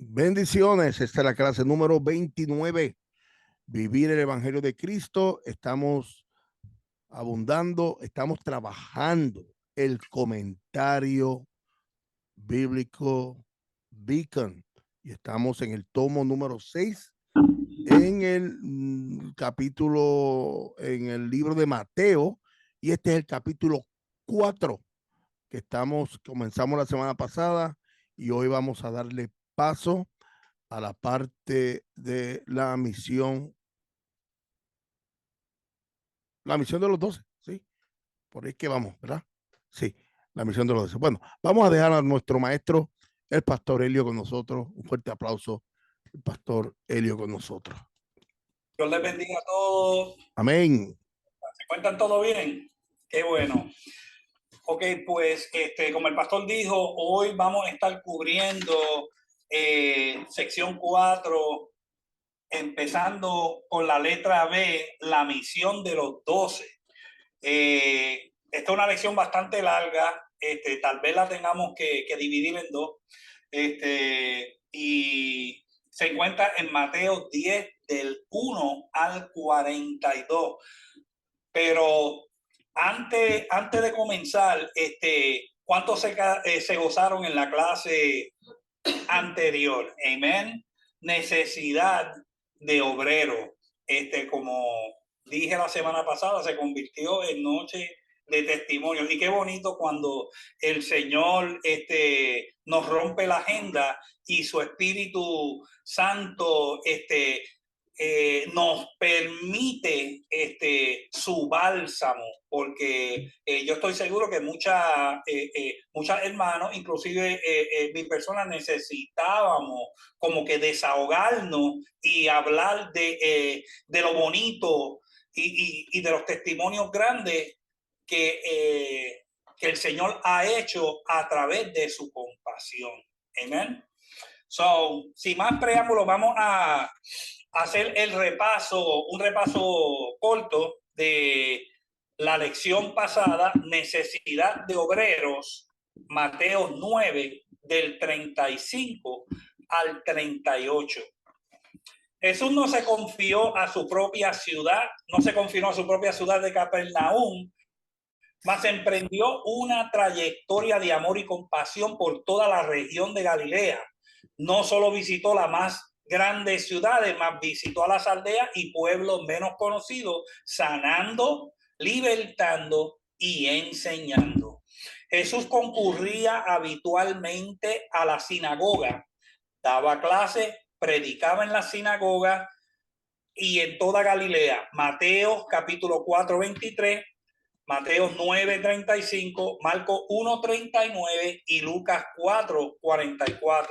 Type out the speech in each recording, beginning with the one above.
Bendiciones, esta es la clase número 29, Vivir el Evangelio de Cristo. Estamos abundando, estamos trabajando el comentario bíblico Beacon y estamos en el tomo número 6, en el capítulo, en el libro de Mateo, y este es el capítulo 4 que comenzamos la semana pasada y hoy vamos a darle paso a la parte de la misión de los 12, ¿sí? Por ahí que vamos, ¿verdad? Sí, la misión de los 12. Bueno, vamos a dejar a nuestro maestro, el pastor Helio, con nosotros. Un fuerte aplauso, el pastor Helio con nosotros. Dios les bendiga a todos. Amén. ¿Se cuentan todo bien? Qué bueno. Ok, pues como el pastor dijo, hoy vamos a estar cubriendo sección 4, empezando con la letra B, la misión de los 12. Esta es una lección bastante larga, tal vez la tengamos que dividir en dos, y se encuentra en Mateo 10, del 1 al 42. Pero antes de comenzar, ¿cuántos se gozaron en la clase anterior? Amén. Necesidad de obrero. Como dije la semana pasada, se convirtió en noche de testimonio. Y qué bonito cuando el Señor nos rompe la agenda y su Espíritu Santo nos permite su bálsamo, porque yo estoy seguro que muchas hermanos, inclusive mi persona, necesitábamos como que desahogarnos y hablar de lo bonito y de los testimonios grandes que el Señor ha hecho a través de su compasión. Amén. So, sin más preámbulos, vamos a hacer un repaso corto de la lección pasada, necesidad de obreros, Mateo 9, del 35 al 38. Jesús no se confió a su propia ciudad, de Capernaum, mas emprendió una trayectoria de amor y compasión por toda la región de Galilea. No solo visitó las más grandes ciudades, mas visitó a las aldeas y pueblos menos conocidos, sanando, libertando y enseñando. Jesús concurría habitualmente a la sinagoga, daba clases, predicaba en la sinagoga y en toda Galilea. Mateo capítulo 4, 23, Mateo 9:35, Marcos 1:39 y Lucas 4:44.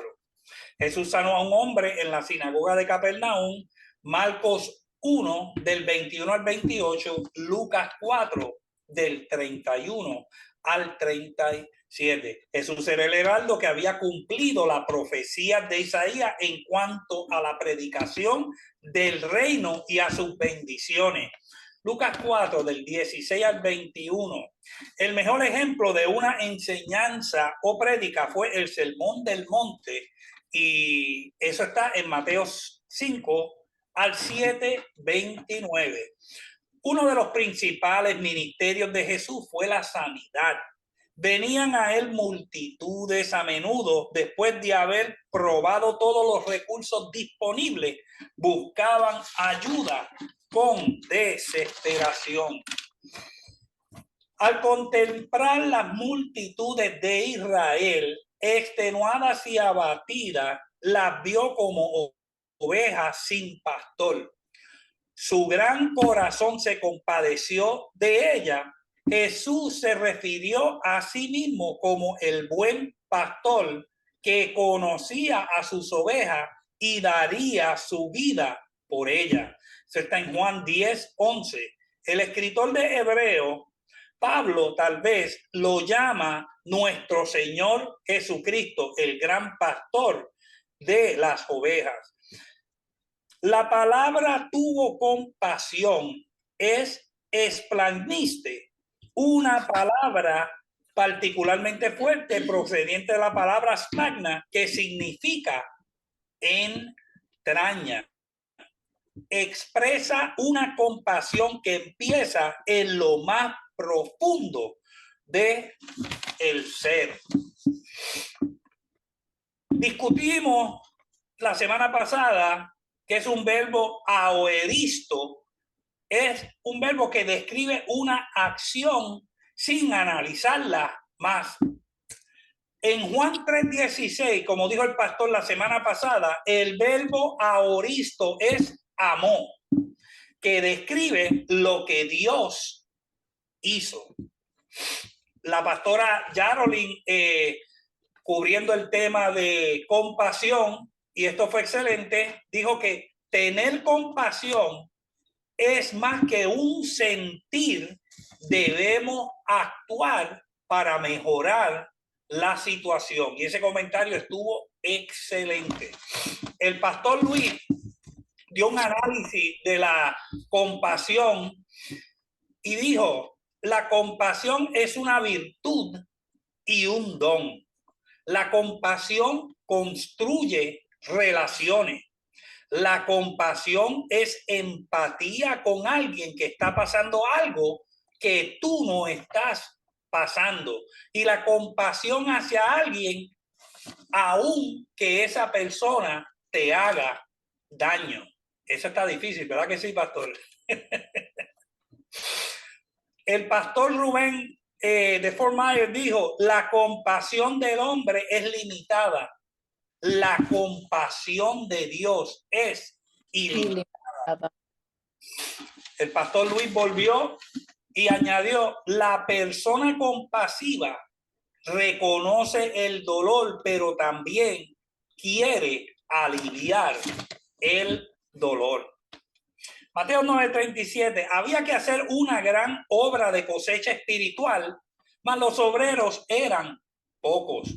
Jesús sanó a un hombre en la sinagoga de Capernaum, Marcos 1, del 21 al 28, Lucas 4, del 31 al 37. Jesús era el heraldo que había cumplido la profecía de Isaías en cuanto a la predicación del reino y a sus bendiciones. Lucas 4, del 16 al 21. El mejor ejemplo de una enseñanza o prédica fue el Sermón del Monte, y eso está en Mateo 5 al 7, 29. Uno de los principales ministerios de Jesús fue la sanidad. Venían a él multitudes a menudo después de haber probado todos los recursos disponibles. Buscaban ayuda con desesperación. Al contemplar las multitudes de Israel, extenuadas y abatidas, las vio como ovejas sin pastor. Su gran corazón se compadeció de ella. Jesús se refirió a sí mismo como el buen pastor que conocía a sus ovejas y daría su vida por ella. Eso está en Juan 10, 11. El escritor de Hebreo, Pablo, tal vez lo llama nuestro Señor Jesucristo, el gran pastor de las ovejas. La palabra tuvo compasión es esplaniste, una palabra particularmente fuerte procediente de la palabra spagna, que significa entrañas. Expresa una compasión que empieza en lo más profundo de el ser. Discutimos la semana pasada que es un verbo aoeristo, es un verbo que describe una acción sin analizarla más. En Juan 3:16, como dijo el pastor la semana pasada, el verbo aoristo es amó, que describe lo que Dios hizo. La pastora Yarolin, cubriendo el tema de compasión, y esto fue excelente, dijo que tener compasión es más que un sentir, debemos actuar para mejorar la situación. Y ese comentario estuvo excelente. El pastor Luis dio un análisis de la compasión y dijo, la compasión es una virtud y un don. La compasión construye relaciones. La compasión es empatía con alguien que está pasando algo que tú no estás pasando. Y la compasión hacia alguien, aun que esa persona te haga daño. Eso está difícil, ¿verdad que sí, pastor? El pastor Rubén de Fort Myers dijo, la compasión del hombre es limitada. La compasión de Dios es ilimitada. El pastor Luis volvió y añadió, la persona compasiva reconoce el dolor, pero también quiere aliviar el dolor. Mateo 9:37, había que hacer una gran obra de cosecha espiritual, mas los obreros eran pocos.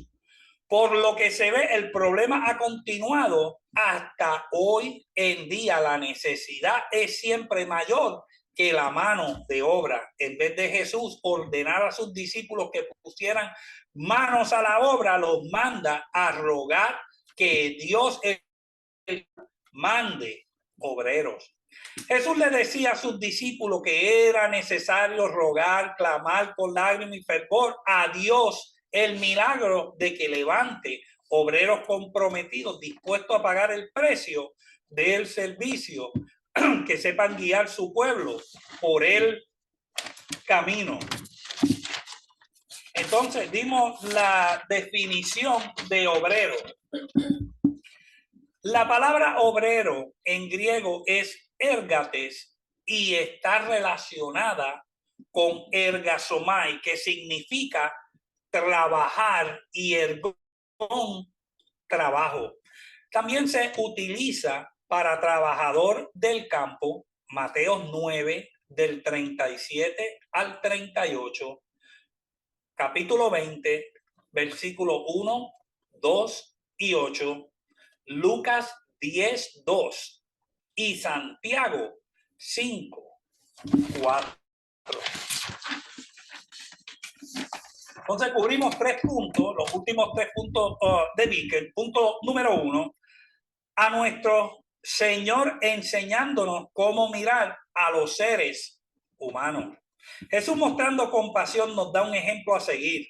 Por lo que se ve, el problema ha continuado hasta hoy en día. La necesidad es siempre mayor que la mano de obra. En vez de Jesús ordenar a sus discípulos que pusieran manos a la obra, los manda a rogar que Dios mande obreros. Jesús le decía a sus discípulos que era necesario rogar, clamar con lágrimas y fervor a Dios el milagro de que levante obreros comprometidos, dispuestos a pagar el precio del servicio, que sepan guiar su pueblo por el camino. Entonces dimos la definición de obrero. La palabra obrero en griego es ergates y está relacionada con ergasomai, que significa trabajar, y ergon, trabajo. También se utiliza para trabajador del campo, Mateo 9, del 37 al 38, capítulo 20, versículo 1, 2 y 8, Lucas 10, 2 y Santiago 5, 4. Entonces cubrimos 3 puntos, los últimos 3 puntos de Vicker. Punto número 1, a nuestro Señor enseñándonos cómo mirar a los seres humanos. Jesús, mostrando compasión, nos da un ejemplo a seguir.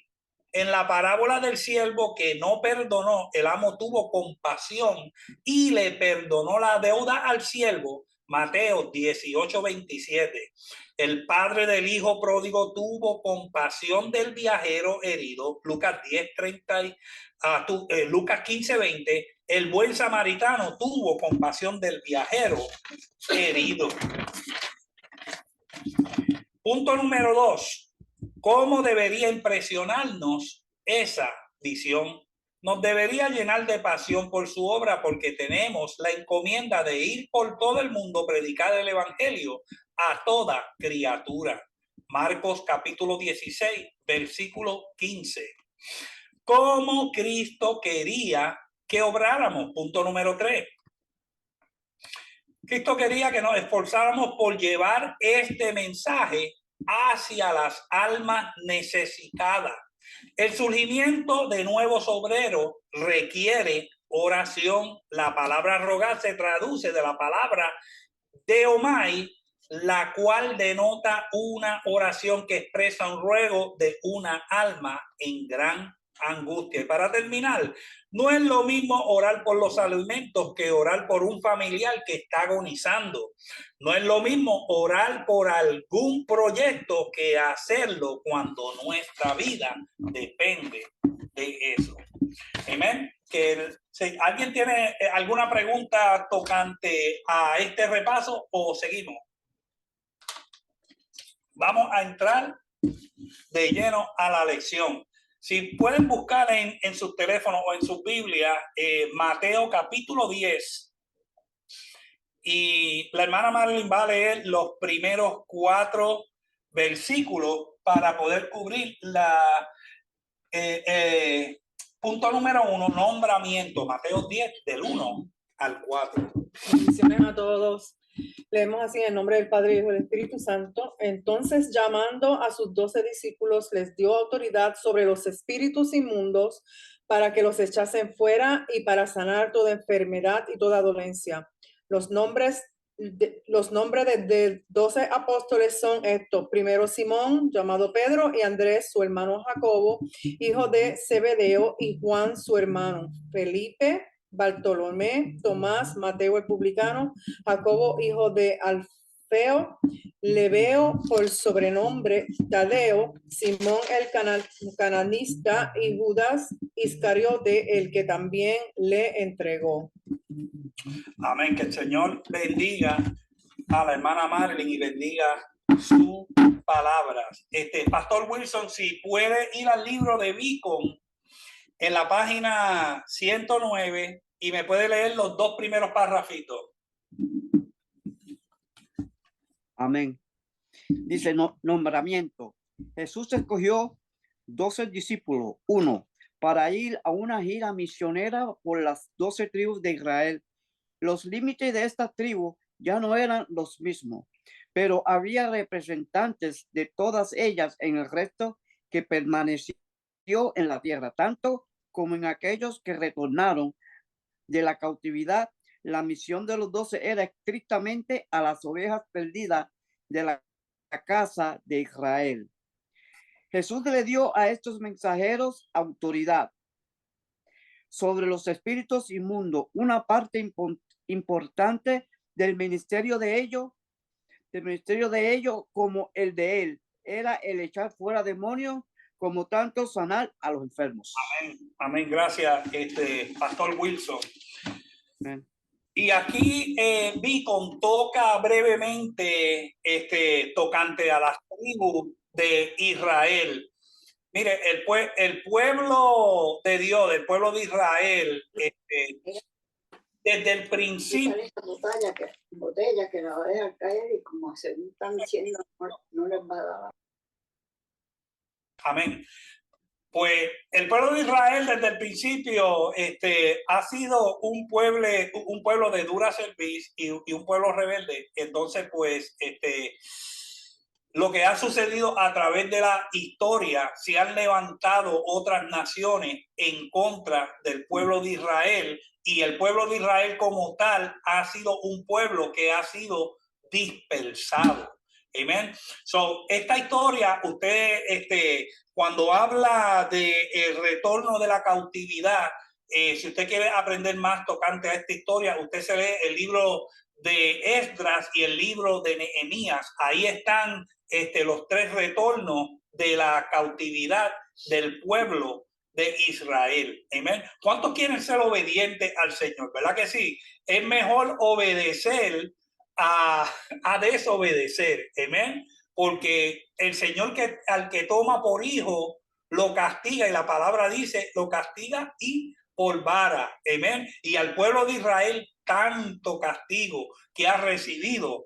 En la parábola del siervo que no perdonó, el amo tuvo compasión y le perdonó la deuda al siervo. Mateo 18:27. El padre del hijo pródigo tuvo compasión del viajero herido. Lucas 10:30. Lucas 15:20. El buen samaritano tuvo compasión del viajero herido. Punto número 2. ¿Cómo debería impresionarnos esa visión? Nos debería llenar de pasión por su obra, porque tenemos la encomienda de ir por todo el mundo, predicar el evangelio a toda criatura. Marcos capítulo 16, versículo 15. ¿Cómo Cristo quería que obráramos? Punto número 3. Cristo quería que nos esforzáramos por llevar este mensaje hacia las almas necesitadas. El surgimiento de nuevos obreros requiere oración. La palabra rogar se traduce de la palabra deomai, la cual denota una oración que expresa un ruego de una alma en gran angustia. Y para terminar, no es lo mismo orar por los alimentos que orar por un familiar que está agonizando. No es lo mismo orar por algún proyecto que hacerlo cuando nuestra vida depende de eso. Amén. Si alguien tiene alguna pregunta tocante a este repaso o seguimos. Vamos a entrar de lleno a la lección. Si pueden buscar en sus teléfonos o en su Biblia, Mateo capítulo 10. Y la hermana Marilyn va a leer los primeros 4 versículos para poder cubrir la punto número 1, nombramiento. Mateo 10, del 1 al 4. Bendiciones a todos. Leemos así en el nombre del Padre, Hijo y del Espíritu Santo. Entonces, llamando a sus 12 discípulos, les dio autoridad sobre los espíritus inmundos para que los echasen fuera y para sanar toda enfermedad y toda dolencia. Los nombres de 12 apóstoles son estos: primero Simón, llamado Pedro, y Andrés, su hermano Jacobo, hijo de Zebedeo, y Juan, su hermano, Felipe, Bartolomé, Tomás, Mateo el publicano, Jacobo, hijo de Alfeo, Lebeo por sobrenombre Tadeo, Simón el cananista y Judas Iscariote, el que también le entregó. Amén. Que el Señor bendiga a la hermana Marilyn y bendiga sus palabras. Pastor Wilson, si puede ir al libro de Beacon en la página 109 y me puede leer los 2 primeros párrafitos. Amén. Dice nombramiento. Jesús escogió 12 discípulos, 1, para ir a una gira misionera por las 12 tribus de Israel. Los límites de esta tribu ya no eran los mismos, pero había representantes de todas ellas en el resto que permaneció en la tierra, tanto como en aquellos que retornaron de la cautividad. La misión de los 12 era estrictamente a las ovejas perdidas de la casa de Israel. Jesús le dio a estos mensajeros autoridad sobre los espíritus inmundos. Una parte importante del ministerio de ellos, como el de él, era el echar fuera demonios, como tanto sanar a los enfermos. Amén. Amén. Gracias, Pastor Wilson. Amén. Y aquí Beacon toca brevemente tocante a las tribus de Israel. Mire, el pueblo de Dios, el pueblo de Israel, desde el principio. Botella que la dejan caer y como se están diciendo, no les va a dar. Amén. Pues el pueblo de Israel desde el principio ha sido un pueblo de dura cerviz y un pueblo rebelde. Entonces, pues, lo que ha sucedido a través de la historia, se han levantado otras naciones en contra del pueblo de Israel, y el pueblo de Israel como tal ha sido un pueblo que ha sido dispersado. Amén. So, esta historia, usted, cuando habla de el retorno de la cautividad, si usted quiere aprender más tocante a esta historia, usted se lee el libro de Esdras y el libro de Nehemías. Ahí están los 3 retornos de la cautividad del pueblo de Israel. Amén. ¿Cuántos quieren ser obedientes al Señor? ¿Verdad que sí? Es mejor obedecer a desobedecer. Amén. Porque el Señor al que toma por hijo lo castiga, y la palabra dice lo castiga y por vara. Amén. Y al pueblo de Israel tanto castigo que ha recibido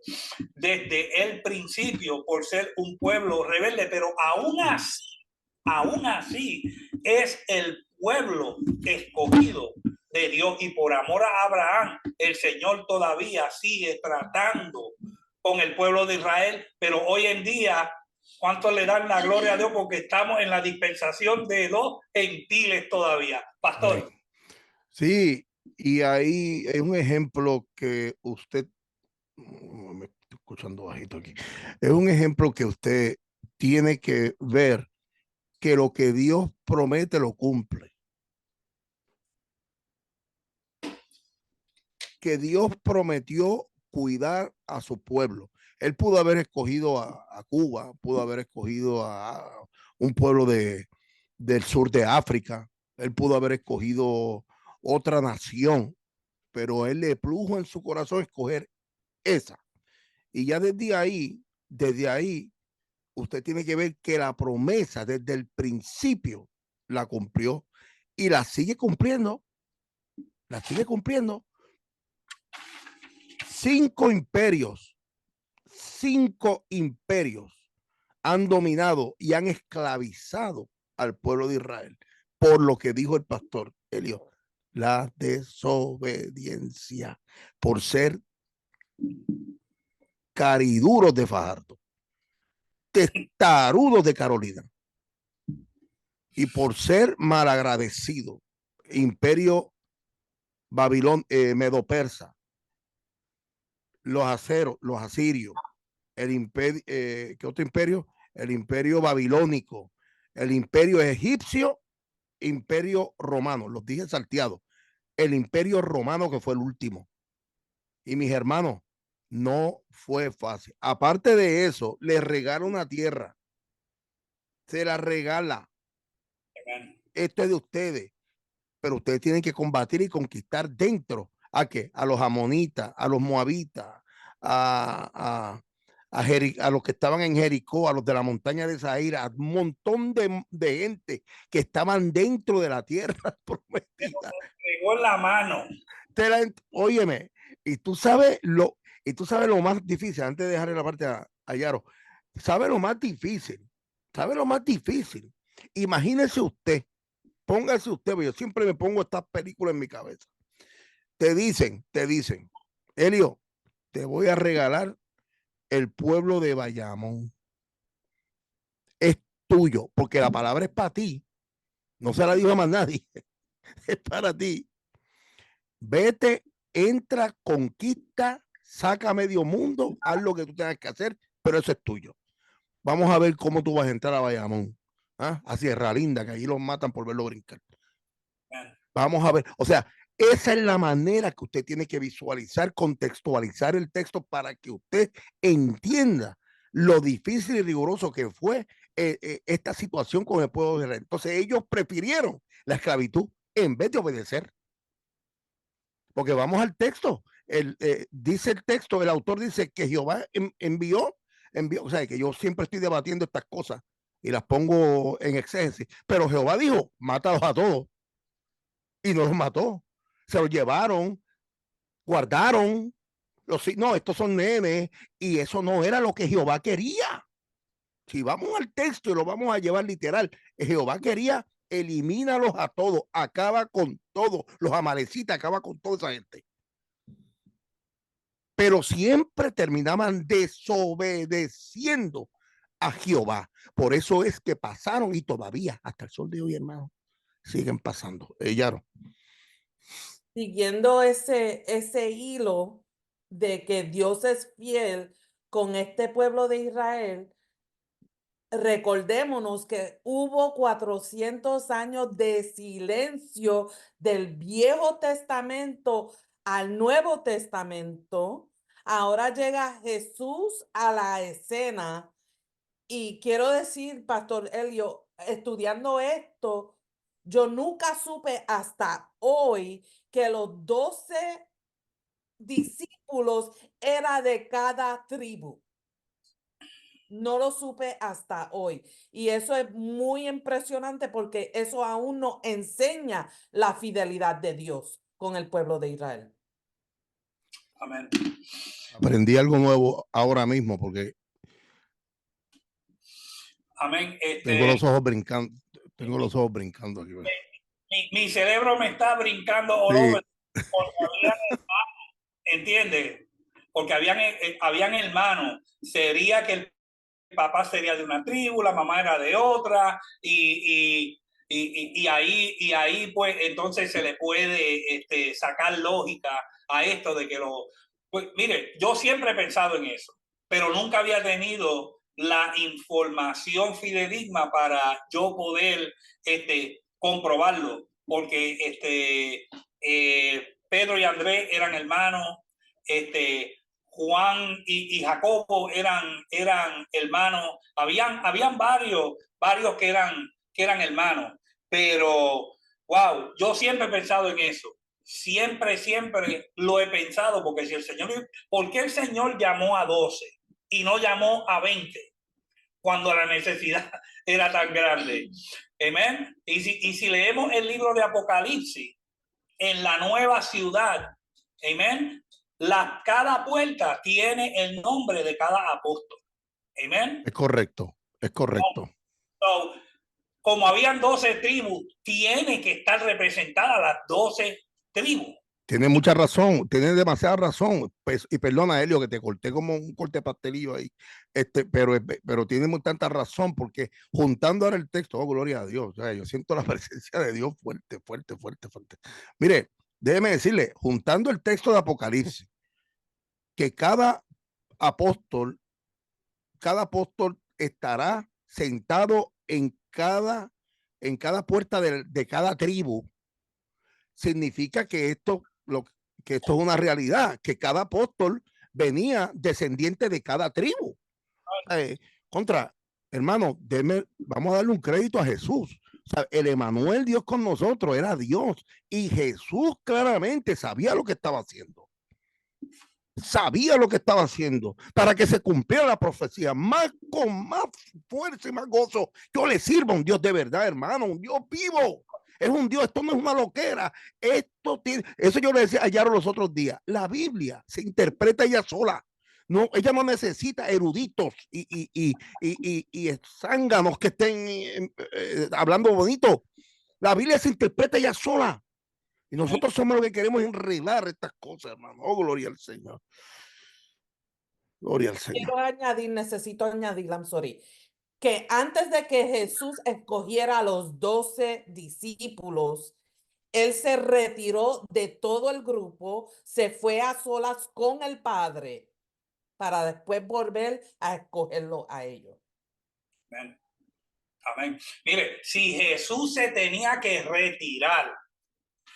desde el principio por ser un pueblo rebelde, pero aún así es el pueblo escogido de Dios, y por amor a Abraham el Señor todavía sigue tratando con el pueblo de Israel. Pero hoy en día, ¿cuántos le dan la gloria a Dios? Porque estamos en la dispensación de los gentiles todavía. Pastor. Sí, Y ahí es un ejemplo que usted, me estoy escuchando bajito aquí, es un ejemplo que usted tiene que ver que lo que Dios promete lo cumple. Que Dios prometió cuidar a su pueblo. Él pudo haber escogido a Cuba, pudo haber escogido a un pueblo del sur de África, él pudo haber escogido otra nación, pero él le plujo en su corazón escoger esa. Y ya desde ahí, usted tiene que ver que la promesa desde el principio la cumplió y la sigue cumpliendo, la sigue cumpliendo. 5 imperios han dominado y han esclavizado al pueblo de Israel, por lo que dijo el pastor Elio, la desobediencia, por ser cariduros de Fajardo, testarudos de Carolina, y por ser malagradecido, imperio Babilón, Medo-Persa, los asirios, el imperio, ¿qué otro imperio? El imperio babilónico, el imperio egipcio, imperio romano, los dije salteados, el imperio romano que fue el último. Y mis hermanos, no fue fácil. Aparte de eso, les regala una tierra, se la regala. Esto es de ustedes, pero ustedes tienen que combatir y conquistar dentro. ¿A qué? A los amonitas, a los moabitas, a los que estaban en Jericó, a los de la montaña de Zaira, a un montón de gente que estaban dentro de la tierra prometida. Pegó la mano. Óyeme, y tú sabes lo más difícil, antes de dejarle la parte a Yaro, ¿sabe lo más difícil? ¿Sabe lo más difícil? Imagínese usted, póngase usted, yo siempre me pongo estas películas en mi cabeza. Te dicen, Elio, te voy a regalar el pueblo de Bayamón. Es tuyo, porque la palabra es para ti. No se la dijo a más nadie. Es para ti. Vete, entra, conquista, saca medio mundo, haz lo que tú tengas que hacer, pero eso es tuyo. Vamos a ver cómo tú vas a entrar a Bayamón, a Sierra Linda, que allí los matan por verlo brincar. Vamos a ver, o sea, esa es la manera que usted tiene que visualizar, contextualizar el texto para que usted entienda lo difícil y riguroso que fue esta situación con el pueblo de Israel. Entonces ellos prefirieron la esclavitud en vez de obedecer. Porque vamos al texto. Dice el texto, el autor dice que Jehová envió, o sea, que yo siempre estoy debatiendo estas cosas y las pongo en exégesis, pero Jehová dijo, mátalos a todos. Y no los mató. Se los llevaron, guardaron. No, estos son nenes, y eso no era lo que Jehová quería. Si vamos al texto y lo vamos a llevar literal, Jehová quería elimínalos a todos, acaba con todos, los amalecitas, acaba con toda esa gente. Pero siempre terminaban desobedeciendo a Jehová. Por eso es que pasaron y todavía hasta el sol de hoy, hermano, siguen pasando. Yaro. Siguiendo ese hilo de que Dios es fiel con este pueblo de Israel, recordémonos que hubo 400 años de silencio del Viejo Testamento al Nuevo Testamento. Ahora llega Jesús a la escena y quiero decir, Pastor Elio, estudiando esto, yo nunca supe hasta hoy que los 12 discípulos era de cada tribu. No lo supe hasta hoy. Y eso es muy impresionante porque eso aún nos enseña la fidelidad de Dios con el pueblo de Israel. Amén. Aprendí algo nuevo ahora mismo porque amén. Tengo los ojos brincando. Aquí. Mi cerebro me está brincando all over, porque habían hermanos, ¿entiendes? Porque habían hermanos. Sería que el papá sería de una tribu, la mamá era de otra, y y ahí pues entonces se le puede sacar lógica a esto de que pues mire, yo siempre he pensado en eso, pero nunca había tenido la información fidedigna para yo poder comprobarlo, porque Pedro y Andrés eran hermanos, Juan y Jacobo eran hermanos, habían varios que eran hermanos, pero wow, yo siempre he pensado en eso. Siempre lo he pensado, porque si el Señor, ¿por qué el Señor llamó a 12 y no llamó a 20 cuando la necesidad era tan grande? Amén. Y si leemos el libro de Apocalipsis, en la nueva ciudad, amén, cada puerta tiene el nombre de cada apóstol. Amén. Es correcto, es correcto. So, como habían 12 tribus, tiene que estar representadas las 12 tribus. Tiene mucha razón, tiene demasiada razón. Pues, y perdona, Helio, que te corté como un corte pastelillo ahí. Pero tiene tanta razón, porque juntando ahora el texto, oh, gloria a Dios. O sea, yo siento la presencia de Dios fuerte, fuerte, fuerte, fuerte. Mire, déjeme decirle, juntando el texto de Apocalipsis, que cada apóstol estará sentado en cada puerta de cada tribu, significa que esto es una realidad, que cada apóstol venía descendiente de cada tribu. Hermano, vamos a darle un crédito a Jesús. O sea, el Emanuel, Dios con nosotros, era Dios, y Jesús claramente sabía lo que estaba haciendo. Sabía lo que estaba haciendo para que se cumpliera la profecía, con más fuerza y más gozo. Yo le sirvo a un Dios de verdad, hermano, un Dios vivo. Es un Dios, esto no es una loquera. Eso yo le decía a Yaro los otros días. La Biblia se interpreta ella sola. No, ella no necesita eruditos y zánganos que estén hablando bonito. La Biblia se interpreta ella sola. Y nosotros somos los que queremos enredar estas cosas, hermano. Oh, gloria al Señor. Gloria al Señor. Necesito añadir, I'm sorry, que antes de que Jesús escogiera a los 12 discípulos, él se retiró de todo el grupo, se fue a solas con el Padre para después volver a escogerlo a ellos. Amén. Amén. Mire, si Jesús se tenía que retirar,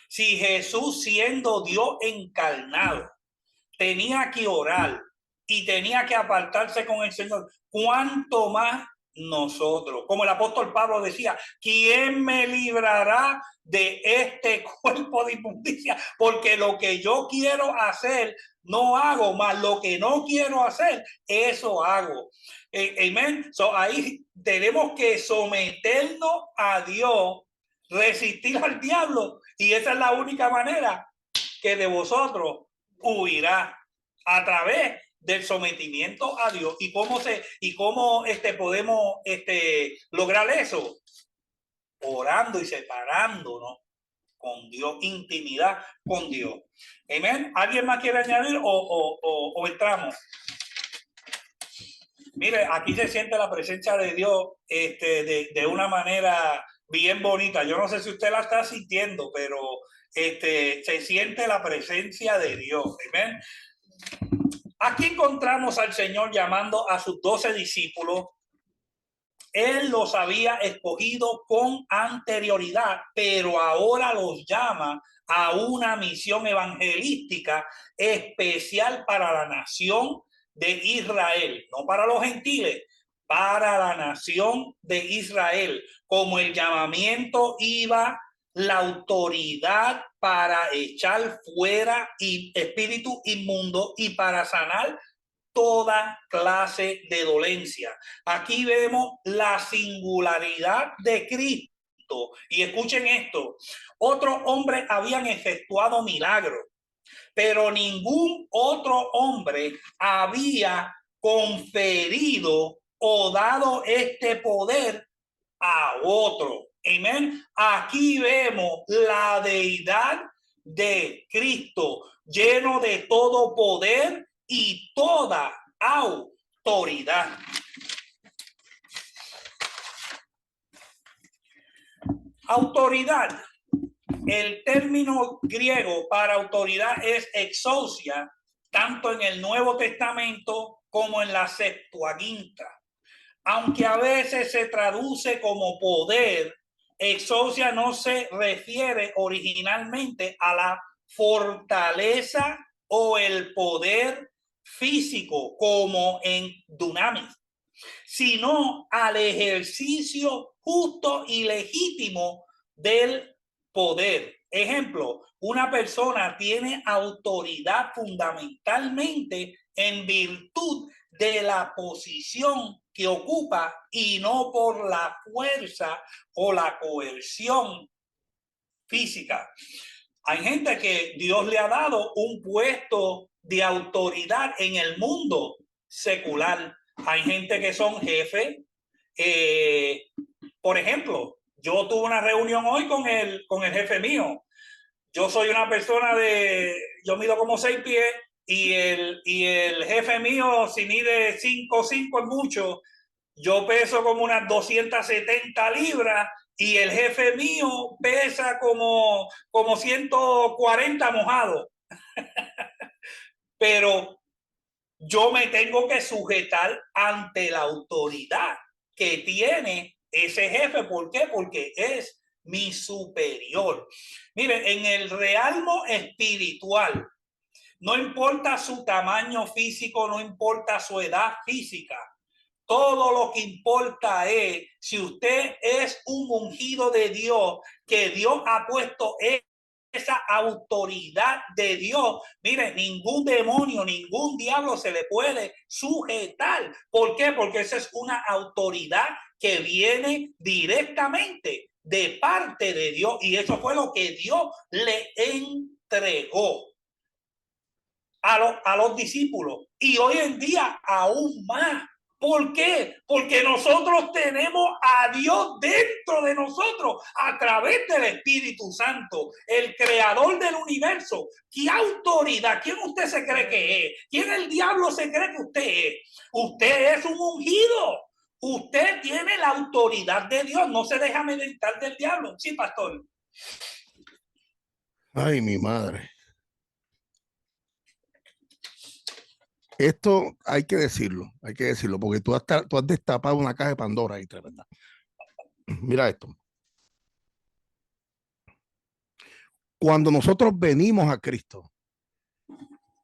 si Jesús siendo Dios encarnado tenía que orar y tenía que apartarse con el Señor, ¿cuánto más nosotros? Como el apóstol Pablo decía, ¿quién me librará de este cuerpo de inmundicia? Porque lo que yo quiero hacer no hago, más lo que no quiero hacer, eso hago. Amén. So, ahí tenemos que someternos a Dios, resistir al diablo, y esa es la única manera que de vosotros huirá, a través del sometimiento a Dios. ¿Y cómo podemos lograr eso? Orando y separándonos con Dios, intimidad con Dios. Amén. ¿Alguien más quiere añadir o entramos? Mire, aquí se siente la presencia de Dios de una manera bien bonita. Yo no sé si usted la está sintiendo, pero se siente la presencia de Dios. Amén. Aquí encontramos al Señor llamando a sus 12 discípulos. Él los había escogido con anterioridad, pero ahora los llama a una misión evangelística especial para la nación de Israel, no para los gentiles, para la nación de Israel. Como el llamamiento iba la autoridad para echar fuera espíritu inmundo y para sanar toda clase de dolencia. Aquí vemos la singularidad de Cristo. Y escuchen esto: otros hombres habían efectuado milagros, pero ningún otro hombre había conferido o dado este poder a otro. Amén. Aquí vemos la deidad de Cristo, lleno de todo poder y toda autoridad. Autoridad. El término griego para autoridad es exousia, tanto en el Nuevo Testamento como en la Septuaginta. Aunque a veces se traduce como poder, exousia no se refiere originalmente a la fortaleza o el poder físico como en dunamis, sino al ejercicio justo y legítimo del poder. Ejemplo, una persona tiene autoridad fundamentalmente en virtud de la posición que ocupa y no por la fuerza o la coerción física. Hay gente que Dios le ha dado un puesto de autoridad en el mundo secular. Hay gente que son jefes. Por ejemplo, yo tuve una reunión hoy con el jefe mío. Yo soy una persona yo mido como 6 pies y el jefe mío, si mide 5'5" es mucho. Yo peso como unas 270 libras y el jefe mío pesa como 140 mojado. Pero yo me tengo que sujetar ante la autoridad que tiene ese jefe. ¿Por qué? Porque es mi superior. Miren, en el realmo espiritual, no importa su tamaño físico, no importa su edad física, todo lo que importa es si usted es un ungido de Dios, que Dios ha puesto esa autoridad de Dios. Mire, ningún demonio, ningún diablo se le puede sujetar. ¿Por qué? Porque esa es una autoridad que viene directamente de parte de Dios, y eso fue lo que Dios le entregó a los discípulos, y hoy en día aún más. ¿Por qué? Porque nosotros tenemos a Dios dentro de nosotros a través del Espíritu Santo, el creador del universo. ¿Qué autoridad? ¿Quién usted se cree que es? ¿Quién el diablo se cree que usted es? Usted es un ungido. Usted tiene la autoridad de Dios. No se deja amedrentar del diablo. Sí, pastor. Ay, mi madre. Esto hay que decirlo, porque tú has destapado una caja de Pandora ahí, tremenda. Mira esto. Cuando nosotros venimos a Cristo,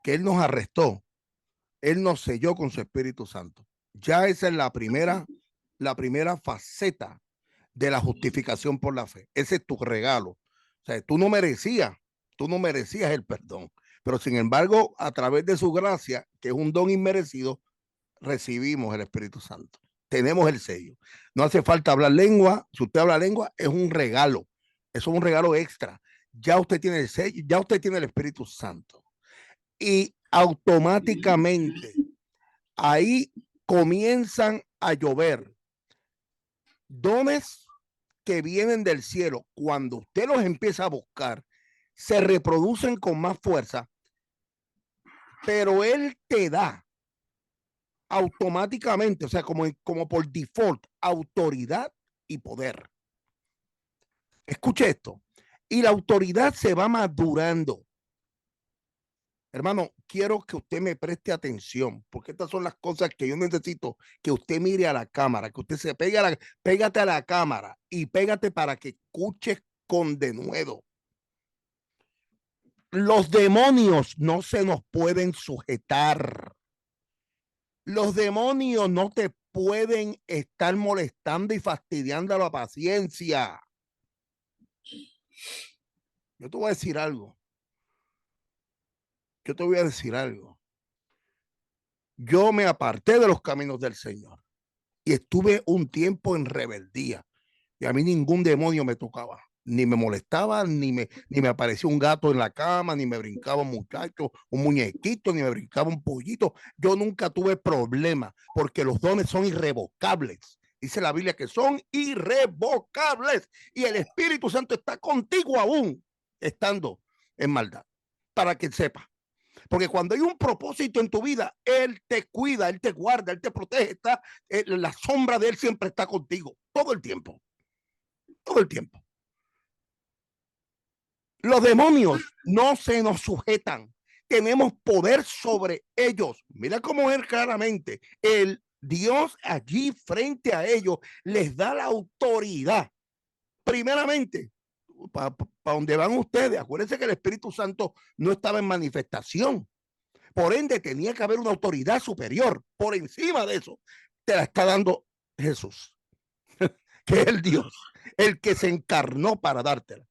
que Él nos arrestó, Él nos selló con su Espíritu Santo. Ya esa es la primera faceta de la justificación por la fe. Ese es tu regalo. O sea, tú no merecías el perdón, pero sin embargo, a través de su gracia, que es un don inmerecido, recibimos el Espíritu Santo. Tenemos el sello. No hace falta hablar lengua. Si usted habla lengua, es un regalo. Eso es un regalo extra. Ya usted tiene el sello, ya usted tiene el Espíritu Santo. Y automáticamente ahí comienzan a llover dones que vienen del cielo. Cuando usted los empieza a buscar, se reproducen con más fuerza, pero Él te da automáticamente, o sea, como por default, autoridad y poder. Escuche esto. Y la autoridad se va madurando. Hermano, quiero que usted me preste atención, porque estas son las cosas que yo necesito que usted mire a la cámara, que usted se pégate a la cámara y pégate para que escuches con denuedo. Los demonios no se nos pueden sujetar. Los demonios no te pueden estar molestando y fastidiando la paciencia. Yo te voy a decir algo. Yo me aparté de los caminos del Señor y estuve un tiempo en rebeldía. Y a mí ningún demonio me tocaba. Ni me molestaba, ni me aparecía un gato en la cama, ni me brincaba un muchacho, un muñequito, ni me brincaba un pollito. Yo nunca tuve problema porque los dones son irrevocables. Dice la Biblia que son irrevocables y el Espíritu Santo está contigo aún estando en maldad, para que sepa. Porque cuando hay un propósito en tu vida, Él te cuida, Él te guarda, Él te protege. La sombra de Él siempre está contigo todo el tiempo. Todo el tiempo. Los demonios no se nos sujetan. Tenemos poder sobre ellos. Mira cómo es claramente. El Dios allí frente a ellos les da la autoridad. Primeramente, para donde van ustedes, acuérdense que el Espíritu Santo no estaba en manifestación. Por ende, tenía que haber una autoridad superior. Por encima de eso, te la está dando Jesús, que es el Dios, el que se encarnó para dártela.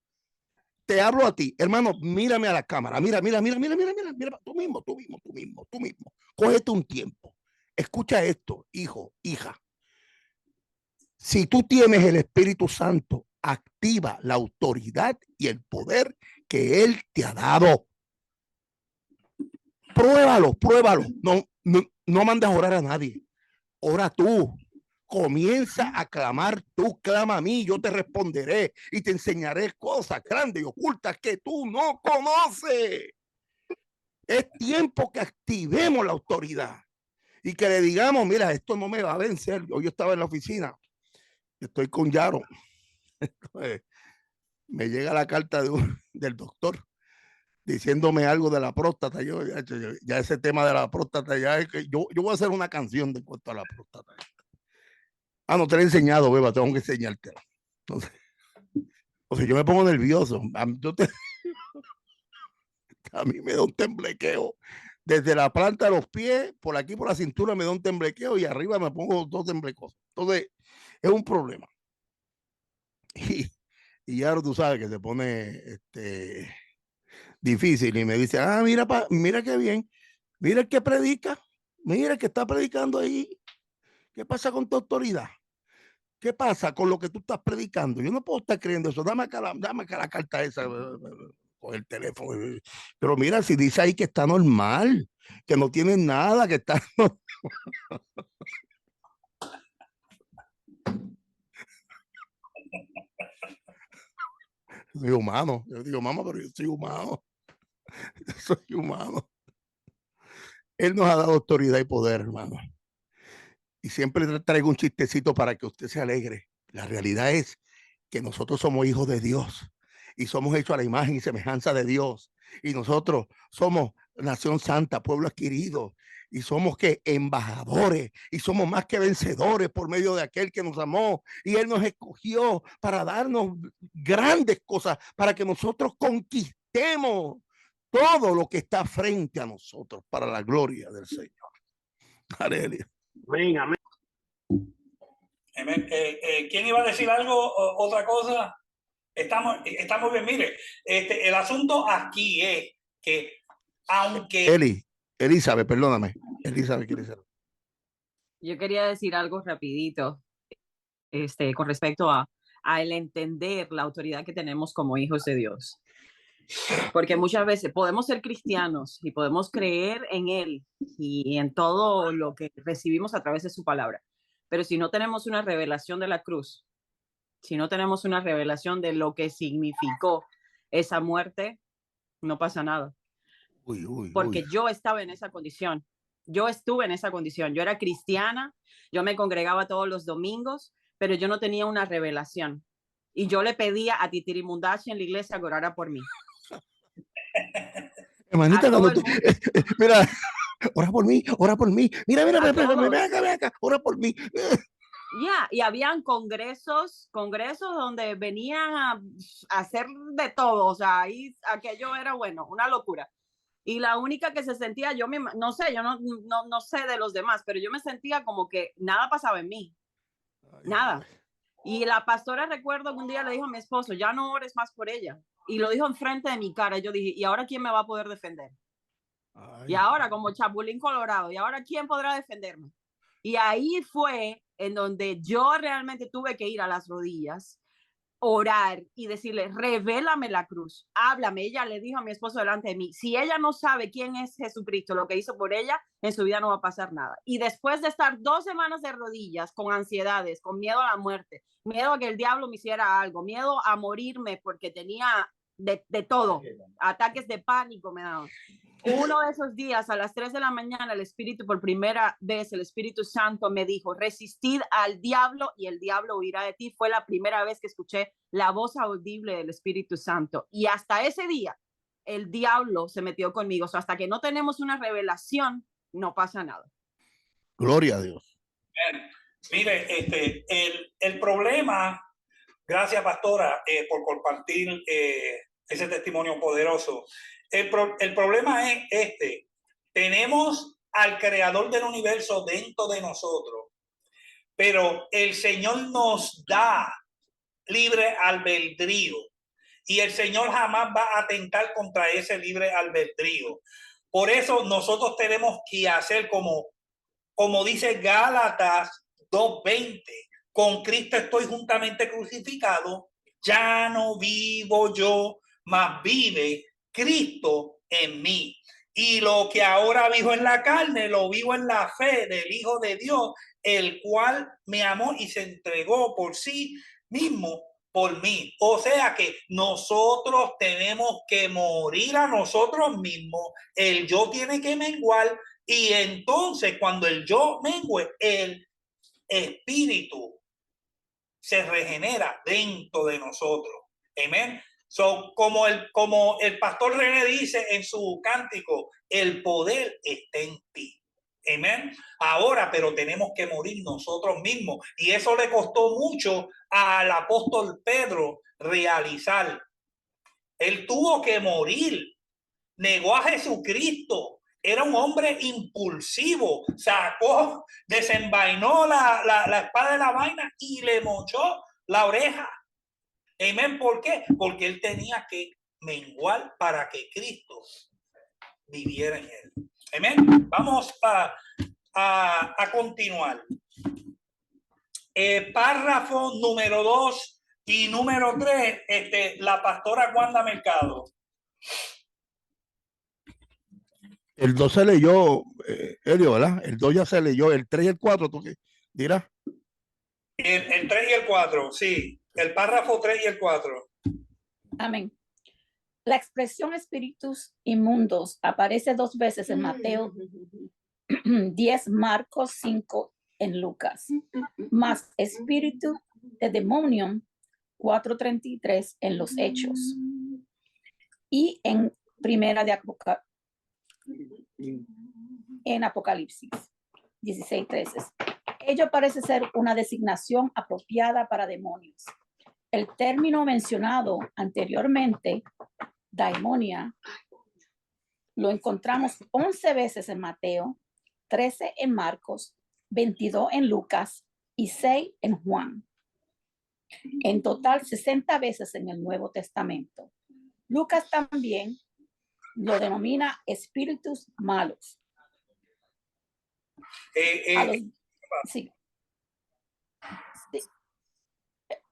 Te hablo a ti, hermano, mírame a la cámara, mira, tú mismo. Cógete un tiempo. Escucha esto, hijo, hija. Si tú tienes el Espíritu Santo, activa la autoridad y el poder que Él te ha dado. Pruébalo. No mandes a orar a nadie. Ora tú. Comienza a clamar tú, clama a mí, yo te responderé y te enseñaré cosas grandes y ocultas que tú no conoces. Es tiempo que activemos la autoridad y que le digamos, mira, esto no me va a vencer. Hoy yo estaba en la oficina, estoy con Yaro, me llega la carta del doctor diciéndome algo de la próstata. Ya ese tema de la próstata, ya es que yo voy a hacer una canción de cuanto a la próstata. No te la he enseñado, beba, tengo que enseñártela. Entonces, o sea, yo me pongo nervioso. A mí me da un temblequeo. Desde la planta de los pies, por aquí por la cintura me da un temblequeo y arriba me pongo dos temblecosos. Entonces, es un problema. Y ahora tú sabes que se pone difícil y me dice, mira qué bien, mira el que predica, mira el que está predicando ahí. ¿Qué pasa con tu autoridad? ¿Qué pasa con lo que tú estás predicando? Yo no puedo estar creyendo eso. Dame acá la carta esa con el teléfono. Pero mira, si dice ahí que está normal, que no tiene nada, que está... Soy humano. Yo digo, mamá, pero yo soy humano. Soy humano. Él nos ha dado autoridad y poder, hermano. Y siempre traigo un chistecito para que usted se alegre. La realidad es que nosotros somos hijos de Dios y somos hechos a la imagen y semejanza de Dios. Y nosotros somos nación santa, pueblo adquirido, y somos que embajadores y somos más que vencedores por medio de aquel que nos amó y Él nos escogió para darnos grandes cosas, para que nosotros conquistemos todo lo que está frente a nosotros para la gloria del Señor. Aleluya. Amén. ¿Quién iba a decir algo? ¿Otra cosa? Estamos bien. Mire, el asunto aquí es que aunque... Elizabeth, perdóname. Elizabeth quiere decir. Yo quería decir algo rapidito con respecto a el entender la autoridad que tenemos como hijos de Dios. Porque muchas veces podemos ser cristianos y podemos creer en Él y en todo lo que recibimos a través de su palabra. Pero si no tenemos una revelación de la cruz, si no tenemos una revelación de lo que significó esa muerte, no pasa nada. Porque yo estaba en esa condición. Yo estuve en esa condición. Yo era cristiana, yo me congregaba todos los domingos, pero yo no tenía una revelación. Y yo le pedía a Titiri Mundachi en la iglesia que orara por mí. Hermanita, mira, ora por mí. Mira, ven acá, ora por mí. Y habían congresos donde venían a hacer de todo. O sea, ahí aquello era una locura. Y la única que se sentía, yo no sé de los demás, pero yo me sentía como que nada pasaba en mí. Nada. Y la pastora, recuerdo que un día le dijo a mi esposo, ya no ores más por ella. Y lo dijo enfrente de mi cara. Y yo dije, ¿y ahora quién me va a poder defender? Y ahora, como Chapulín Colorado, ¿y ahora quién podrá defenderme? Y ahí fue en donde yo realmente tuve que ir a las rodillas, orar y decirle, revélame la cruz, háblame. Ella le dijo a mi esposo delante de mí, si ella no sabe quién es Jesucristo, lo que hizo por ella, en su vida no va a pasar nada. Y después de estar 2 semanas de rodillas, con ansiedades, con miedo a la muerte, miedo a que el diablo me hiciera algo, miedo a morirme porque tenía de todo, ataques de pánico me daban. Uno de esos días, a las 3 de la mañana, el Espíritu, por primera vez, el Espíritu Santo me dijo, resistid al diablo y el diablo huirá de ti. Fue la primera vez que escuché la voz audible del Espíritu Santo. Y hasta ese día, el diablo se metió conmigo. O sea, hasta que no tenemos una revelación, no pasa nada. Gloria a Dios. Bien. Mire, el problema, gracias pastora por compartir ese testimonio poderoso. El problema es tenemos al creador del universo dentro de nosotros, pero el Señor nos da libre albedrío y el Señor jamás va a atentar contra ese libre albedrío. Por eso nosotros tenemos que hacer como dice Gálatas 2:20, con Cristo estoy juntamente crucificado, ya no vivo yo, mas vive Cristo en mí. Y lo que ahora vivo en la carne, lo vivo en la fe del Hijo de Dios, el cual me amó y se entregó por sí mismo por mí. O sea que nosotros tenemos que morir a nosotros mismos, el yo tiene que menguar, y entonces cuando el yo mengue, el espíritu se regenera dentro de nosotros. Amén. So, como el pastor René dice en su cántico, el poder está en ti. Amén. Ahora, pero tenemos que morir nosotros mismos. Y eso le costó mucho al apóstol Pedro realizar. Él tuvo que morir. Negó a Jesucristo. Era un hombre impulsivo. Sacó, desenvainó la espada de la vaina y le mochó la oreja. Amén. ¿Por qué? Porque él tenía que menguar para que Cristo viviera en él. Amén. Vamos a continuar. Párrafo número 2 y número 3, la pastora Wanda Mercado. El 2 se leyó, Elio, ¿verdad? El 2 ya se leyó, el 3 y el 4, ¿tú qué dirás? El 3 y el 4, sí. El párrafo 3 y el 4. Amén. La expresión espíritus inmundos aparece 2 veces en Mateo 10, Marcos 5, en Lucas. Más espíritu de demonio 4:33 en los Hechos. Y en Primera de Apocalipsis 16:13. Ello parece ser una designación apropiada para demonios. El término mencionado anteriormente, daimonia, lo encontramos 11 veces en Mateo, 13 en Marcos, 22 en Lucas y 6 en Juan. En total, 60 veces en el Nuevo Testamento. Lucas también lo denomina espíritus malos. Sí.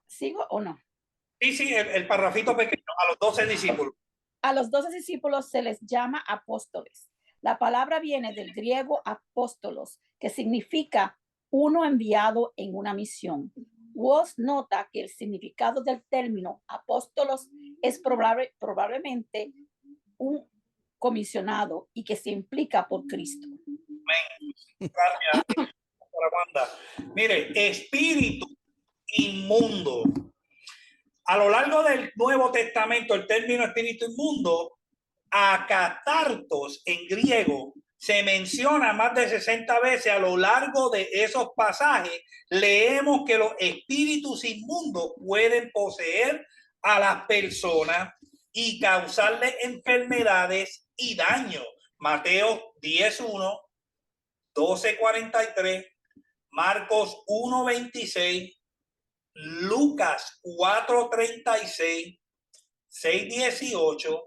¿Sigo o no? Sí, el parrafito pequeño, a los 12 discípulos. A los 12 discípulos se les llama apóstoles. La palabra viene del griego apóstolos, que significa uno enviado en una misión. Walsh nota que el significado del término apóstolos es probablemente un comisionado y que se implica por Cristo. Gracias, Wanda. Mire, espíritu inmundo. A lo largo del Nuevo Testamento, el término espíritu inmundo, akatartos en griego, se menciona más de 60 veces. A lo largo de esos pasajes, leemos que los espíritus inmundos pueden poseer a las personas y causarles enfermedades y daño. Mateo 10:1, 12:43, Marcos 1:26, Lucas 4:36, 6:18,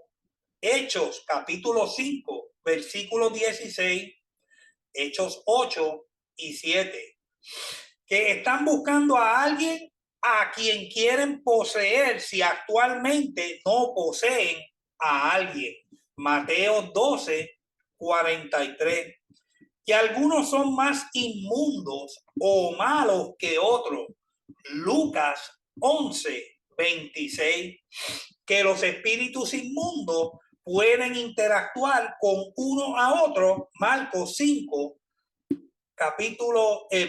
Hechos capítulo 5, versículo 16, Hechos 8 y 7, que están buscando a alguien a quien quieren poseer si actualmente no poseen a alguien. Mateo 12:43, que algunos son más inmundos o malos que otros. Lucas 11:26, que los espíritus inmundos pueden interactuar con uno a otro. Marcos 5,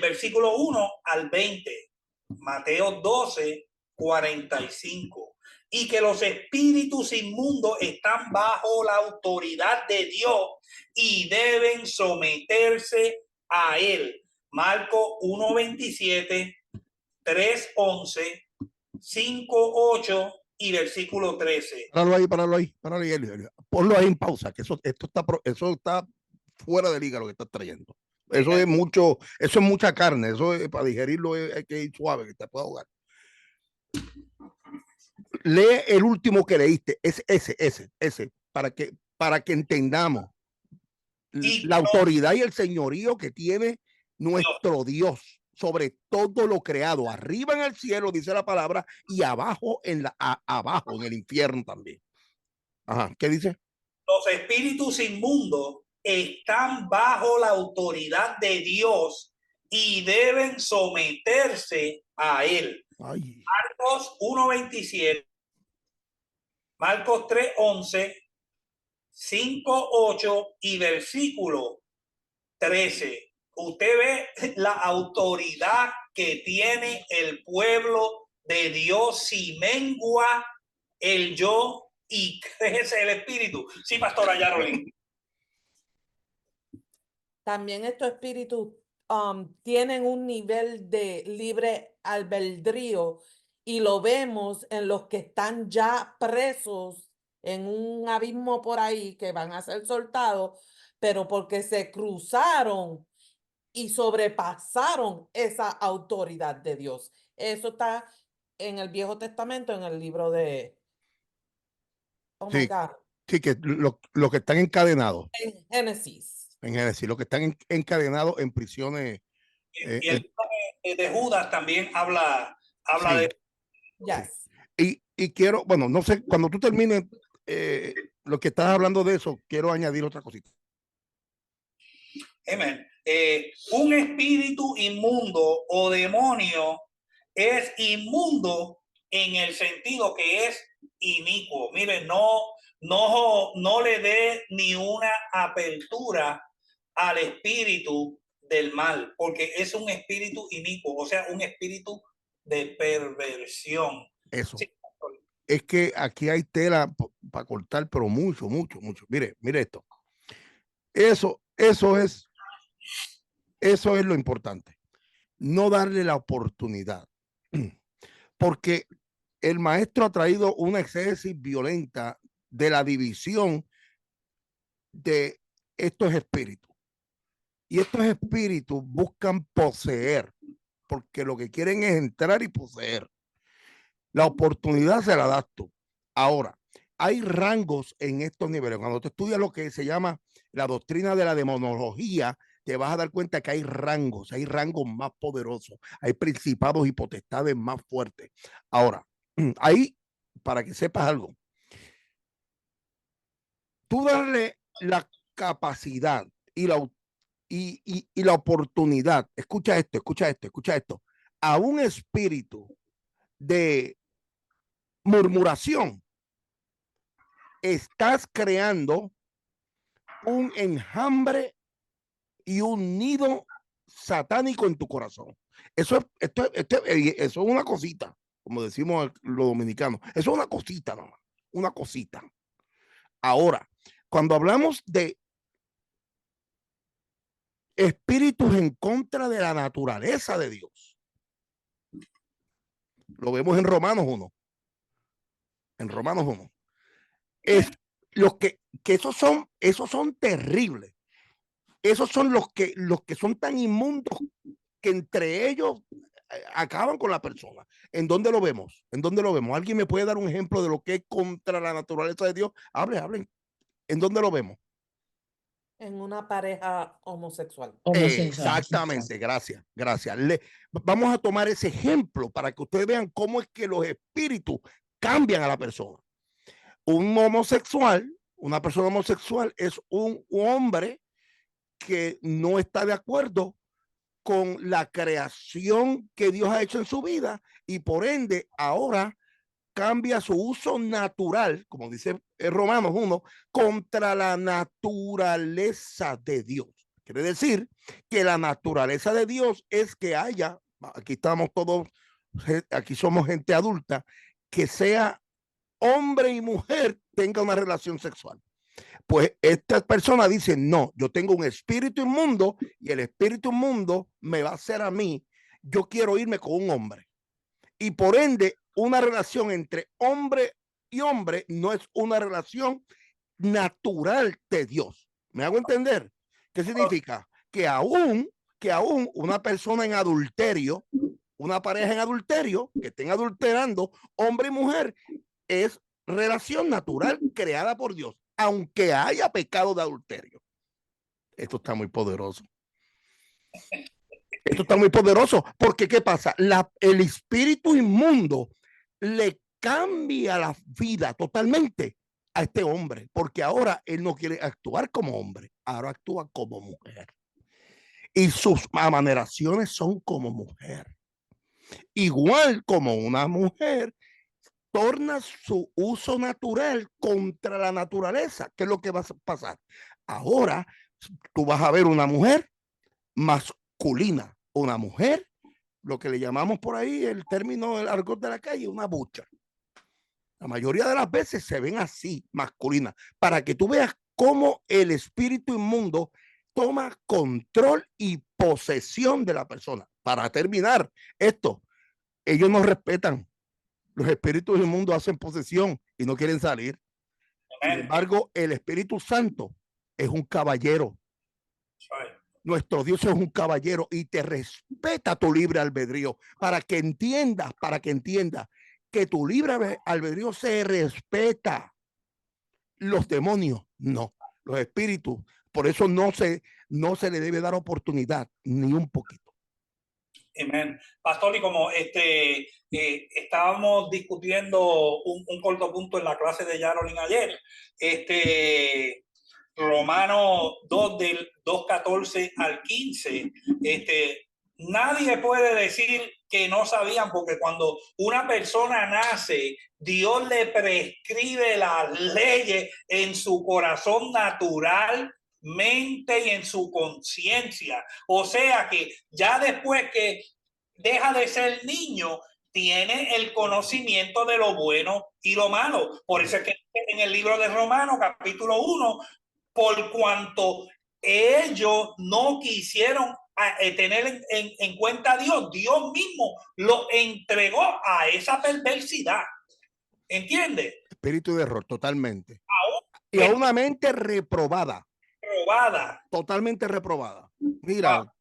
versículo 1 al 20. Mateo 12, 45. Y que los espíritus inmundos están bajo la autoridad de Dios y deben someterse a él. Marcos 1:27, 3:11, 5:8 y versículo 13. Páralo ahí. Ponlo ahí en pausa, que eso está fuera de liga lo que estás trayendo. Eso es mucha carne, eso es, para digerirlo hay que ir suave, que te pueda ahogar. Lee el último que leíste, ese, para que entendamos la autoridad y el señorío que tiene nuestro Dios sobre todo lo creado, arriba en el cielo, dice la palabra, y abajo abajo en el infierno también. Ajá, ¿qué dice? Los espíritus inmundos están bajo la autoridad de Dios y deben someterse a él. Ay. Marcos 1:27, Marcos 3:11, 5:8 y versículo 13. Usted ve la autoridad que tiene el pueblo de Dios si mengua el yo y crece el espíritu. Sí, pastora Yarolín. También estos espíritus tienen un nivel de libre albedrío y lo vemos en los que están ya presos en un abismo por ahí que van a ser soltados, pero porque se cruzaron y sobrepasaron esa autoridad de Dios. Eso está en el Viejo Testamento, en el libro de... Oh my God. Sí, que los que están encadenados. En Génesis. En Génesis, los que están encadenados en prisiones. Y el libro de Judas también habla Sí. de... Yes. Y quiero, bueno, no sé, cuando tú termines lo que estás hablando de eso, quiero añadir otra cosita. Amén. Un espíritu inmundo o demonio es inmundo en el sentido que es inicuo. Mire, no le dé ni una apertura al espíritu del mal, porque es un espíritu inicuo, o sea, un espíritu de perversión. Eso. Sí. Es que aquí hay tela para cortar, pero mucho. Mire esto. Eso es lo importante. No darle la oportunidad. Porque el maestro ha traído una exégesis violenta de la división de estos espíritus. Y estos espíritus buscan poseer, porque lo que quieren es entrar y poseer. La oportunidad se la das tú. Ahora, hay rangos en estos niveles. Cuando tú estudias lo que se llama la doctrina de la demonología, te vas a dar cuenta que hay rangos más poderosos, hay principados y potestades más fuertes. Ahora, ahí, para que sepas algo, tú darle la capacidad y la oportunidad, escucha esto, a un espíritu de murmuración, estás creando un enjambre y un nido satánico en tu corazón. Eso es una cosita, como decimos los dominicanos. Eso es una cosita nomás, una cosita. Ahora, cuando hablamos de espíritus en contra de la naturaleza de Dios, lo vemos en Romanos 1. En Romanos 1. Es los que esos son terribles. Esos son los que son tan inmundos que entre ellos acaban con la persona. ¿En dónde lo vemos? ¿Alguien me puede dar un ejemplo de lo que es contra la naturaleza de Dios? Hablen. ¿En dónde lo vemos? En una pareja homosexual. Exactamente, gracias. Vamos a tomar ese ejemplo para que ustedes vean cómo es que los espíritus cambian a la persona. Una persona homosexual es un hombre que no está de acuerdo con la creación que Dios ha hecho en su vida y por ende ahora cambia su uso natural, como dice Romanos 1, contra la naturaleza de Dios. Quiere decir que la naturaleza de Dios es que haya, aquí estamos todos, aquí somos gente adulta, que sea hombre y mujer tenga una relación sexual. Pues esta persona dice, no, yo tengo un espíritu inmundo y el espíritu inmundo me va a hacer a mí, yo quiero irme con un hombre. Y por ende, una relación entre hombre y hombre no es una relación natural de Dios. ¿Me hago entender? ¿Qué significa? Que aún una persona en adulterio, una pareja en adulterio, que estén adulterando, hombre y mujer, es relación natural creada por Dios, aunque haya pecado de adulterio. Esto está muy poderoso. Esto está muy poderoso, porque ¿qué pasa? El espíritu inmundo le cambia la vida totalmente a este hombre, porque ahora él no quiere actuar como hombre, ahora actúa como mujer. Y sus amaneraciones son como mujer. Igual como una mujer torna su uso natural contra la naturaleza. ¿Qué es lo que va a pasar? Ahora tú vas a ver una mujer masculina, una mujer, lo que le llamamos por ahí el término, el argot de la calle, una bucha. La mayoría de las veces se ven así, masculinas, para que tú veas cómo el espíritu inmundo toma control y posesión de la persona. Para terminar esto, ellos no respetan. Los espíritus inmundos hacen posesión y no quieren salir. Sin embargo, el Espíritu Santo es un caballero. Nuestro Dios es un caballero y te respeta tu libre albedrío para que entiendas que tu libre albedrío se respeta. Los demonios no, los espíritus, por eso no se le debe dar oportunidad ni un poquito. Amén. Pastor, y como estábamos discutiendo un corto punto en la clase de Yarolin ayer, Romanos 2 del 2:14 al 15, nadie puede decir que no sabían, porque cuando una persona nace, Dios le prescribe las leyes en su corazón natural, mente y en su conciencia. O sea que ya después que deja de ser niño, tiene el conocimiento de lo bueno y lo malo. Por eso es que en el libro de Romanos, capítulo 1, por cuanto ellos no quisieron tener en cuenta a Dios, Dios mismo lo entregó a esa perversidad. ¿Entiendes? Espíritu de error, totalmente. Y a una mente reprobada. Totalmente reprobada. Mira,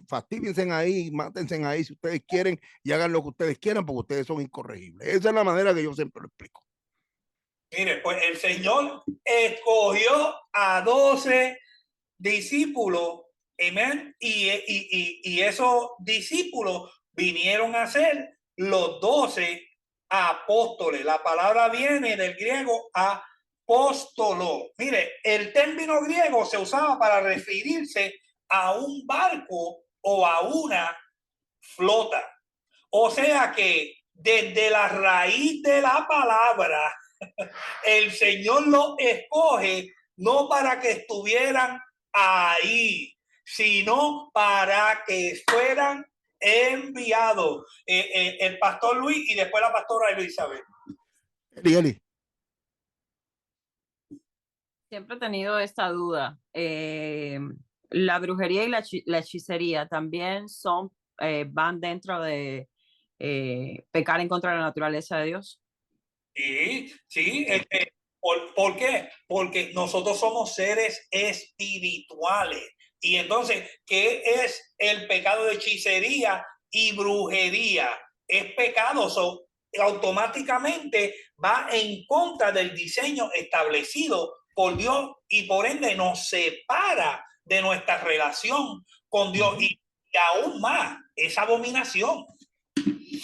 fastíguense ahí, mátense ahí si ustedes quieren y hagan lo que ustedes quieran, porque ustedes son incorregibles. Esa es la manera que yo siempre lo explico. Mire, pues el Señor escogió a 12 discípulos, amén, y esos discípulos vinieron a ser los 12 apóstoles. La palabra viene del griego apóstolo. Mire, el término griego se usaba para referirse a un barco o a una flota. O sea que desde la raíz de la palabra, el Señor los escoge no para que estuvieran ahí, sino para que fueran enviados. El pastor Luis y después la pastora Elizabeth. Eli. Siempre he tenido esta duda. La brujería y la hechicería también van dentro de pecar en contra de la naturaleza de Dios. Sí. ¿Por qué? Porque nosotros somos seres espirituales. Y entonces, ¿qué es el pecado de hechicería y brujería? Es pecado, automáticamente va en contra del diseño establecido por Dios y por ende nos separa de nuestra relación con Dios y aún más, esa abominación.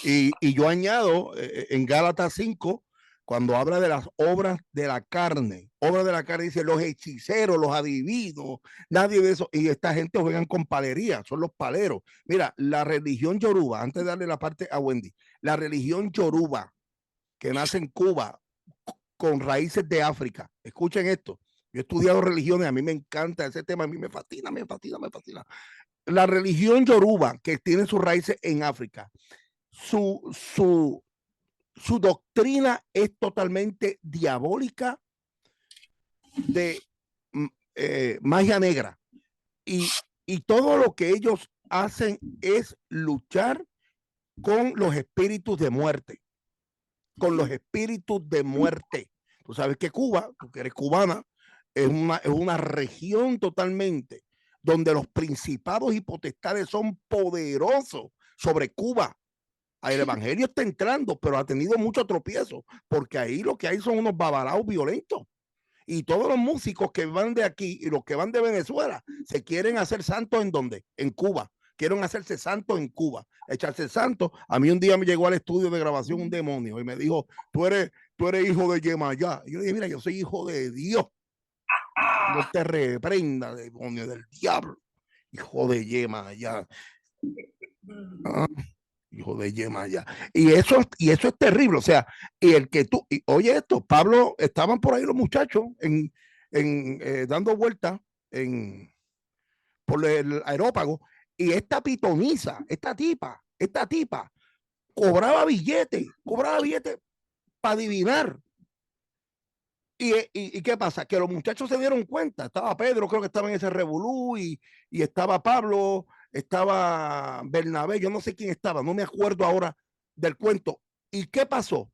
Y yo añado en Gálatas 5, cuando habla de las obras de la carne, dice los hechiceros, los adivinos, nadie de eso, y esta gente juegan con palería, son los paleros. Mira, la religión yoruba, antes de darle la parte a Wendy, la religión yoruba que nace en Cuba, con raíces de África. Escuchen esto. Yo he estudiado religiones, a mí me encanta ese tema, a mí me fascina. La religión yoruba, que tiene sus raíces en África, su doctrina es totalmente diabólica, de magia negra. Y todo lo que ellos hacen es luchar con los espíritus de muerte. Con los espíritus de muerte. Tú sabes que Cuba, tú que eres cubana, es una región totalmente donde los principados y potestades son poderosos sobre Cuba. El evangelio está entrando, pero ha tenido mucho tropiezo, porque ahí lo que hay son unos babalaos violentos. Y todos los músicos que van de aquí y los que van de Venezuela se quieren hacer santos. ¿En dónde? En Cuba. Quieren hacerse santos en Cuba, echarse santos. A mí un día me llegó al estudio de grabación un demonio y me dijo, tú eres hijo de Yemayá. Y yo le dije, mira, yo soy hijo de Dios. No te reprenda, demonio del diablo. Hijo de Yemayá. Ah, hijo de Yemayá. Y eso es terrible. O sea, y el que tú, oye esto, Pablo, estaban por ahí los muchachos dando vueltas por el aerópago. Y esta pitonisa, esta tipa, cobraba billetes para adivinar. ¿Y qué pasa? Que los muchachos se dieron cuenta. Estaba Pedro, creo que estaba en ese revolú, y estaba Pablo, estaba Bernabé, yo no sé quién estaba, no me acuerdo ahora del cuento. ¿Y qué pasó?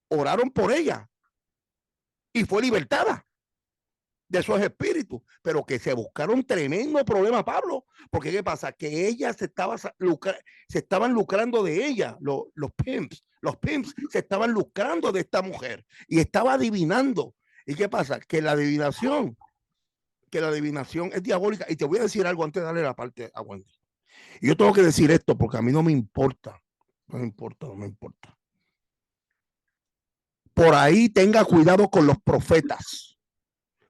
Oraron por ella y fue libertada de esos espíritus, pero que se buscaron tremendo problema, Pablo, porque ¿qué pasa? Que ella se estaban lucrando de ella, los pimps se estaban lucrando de esta mujer y estaba adivinando. ¿Y qué pasa? Que la adivinación es diabólica. Y te voy a decir algo antes de darle la parte a Wendy. Y yo tengo que decir esto porque a mí no me importa. Por ahí tenga cuidado con los profetas.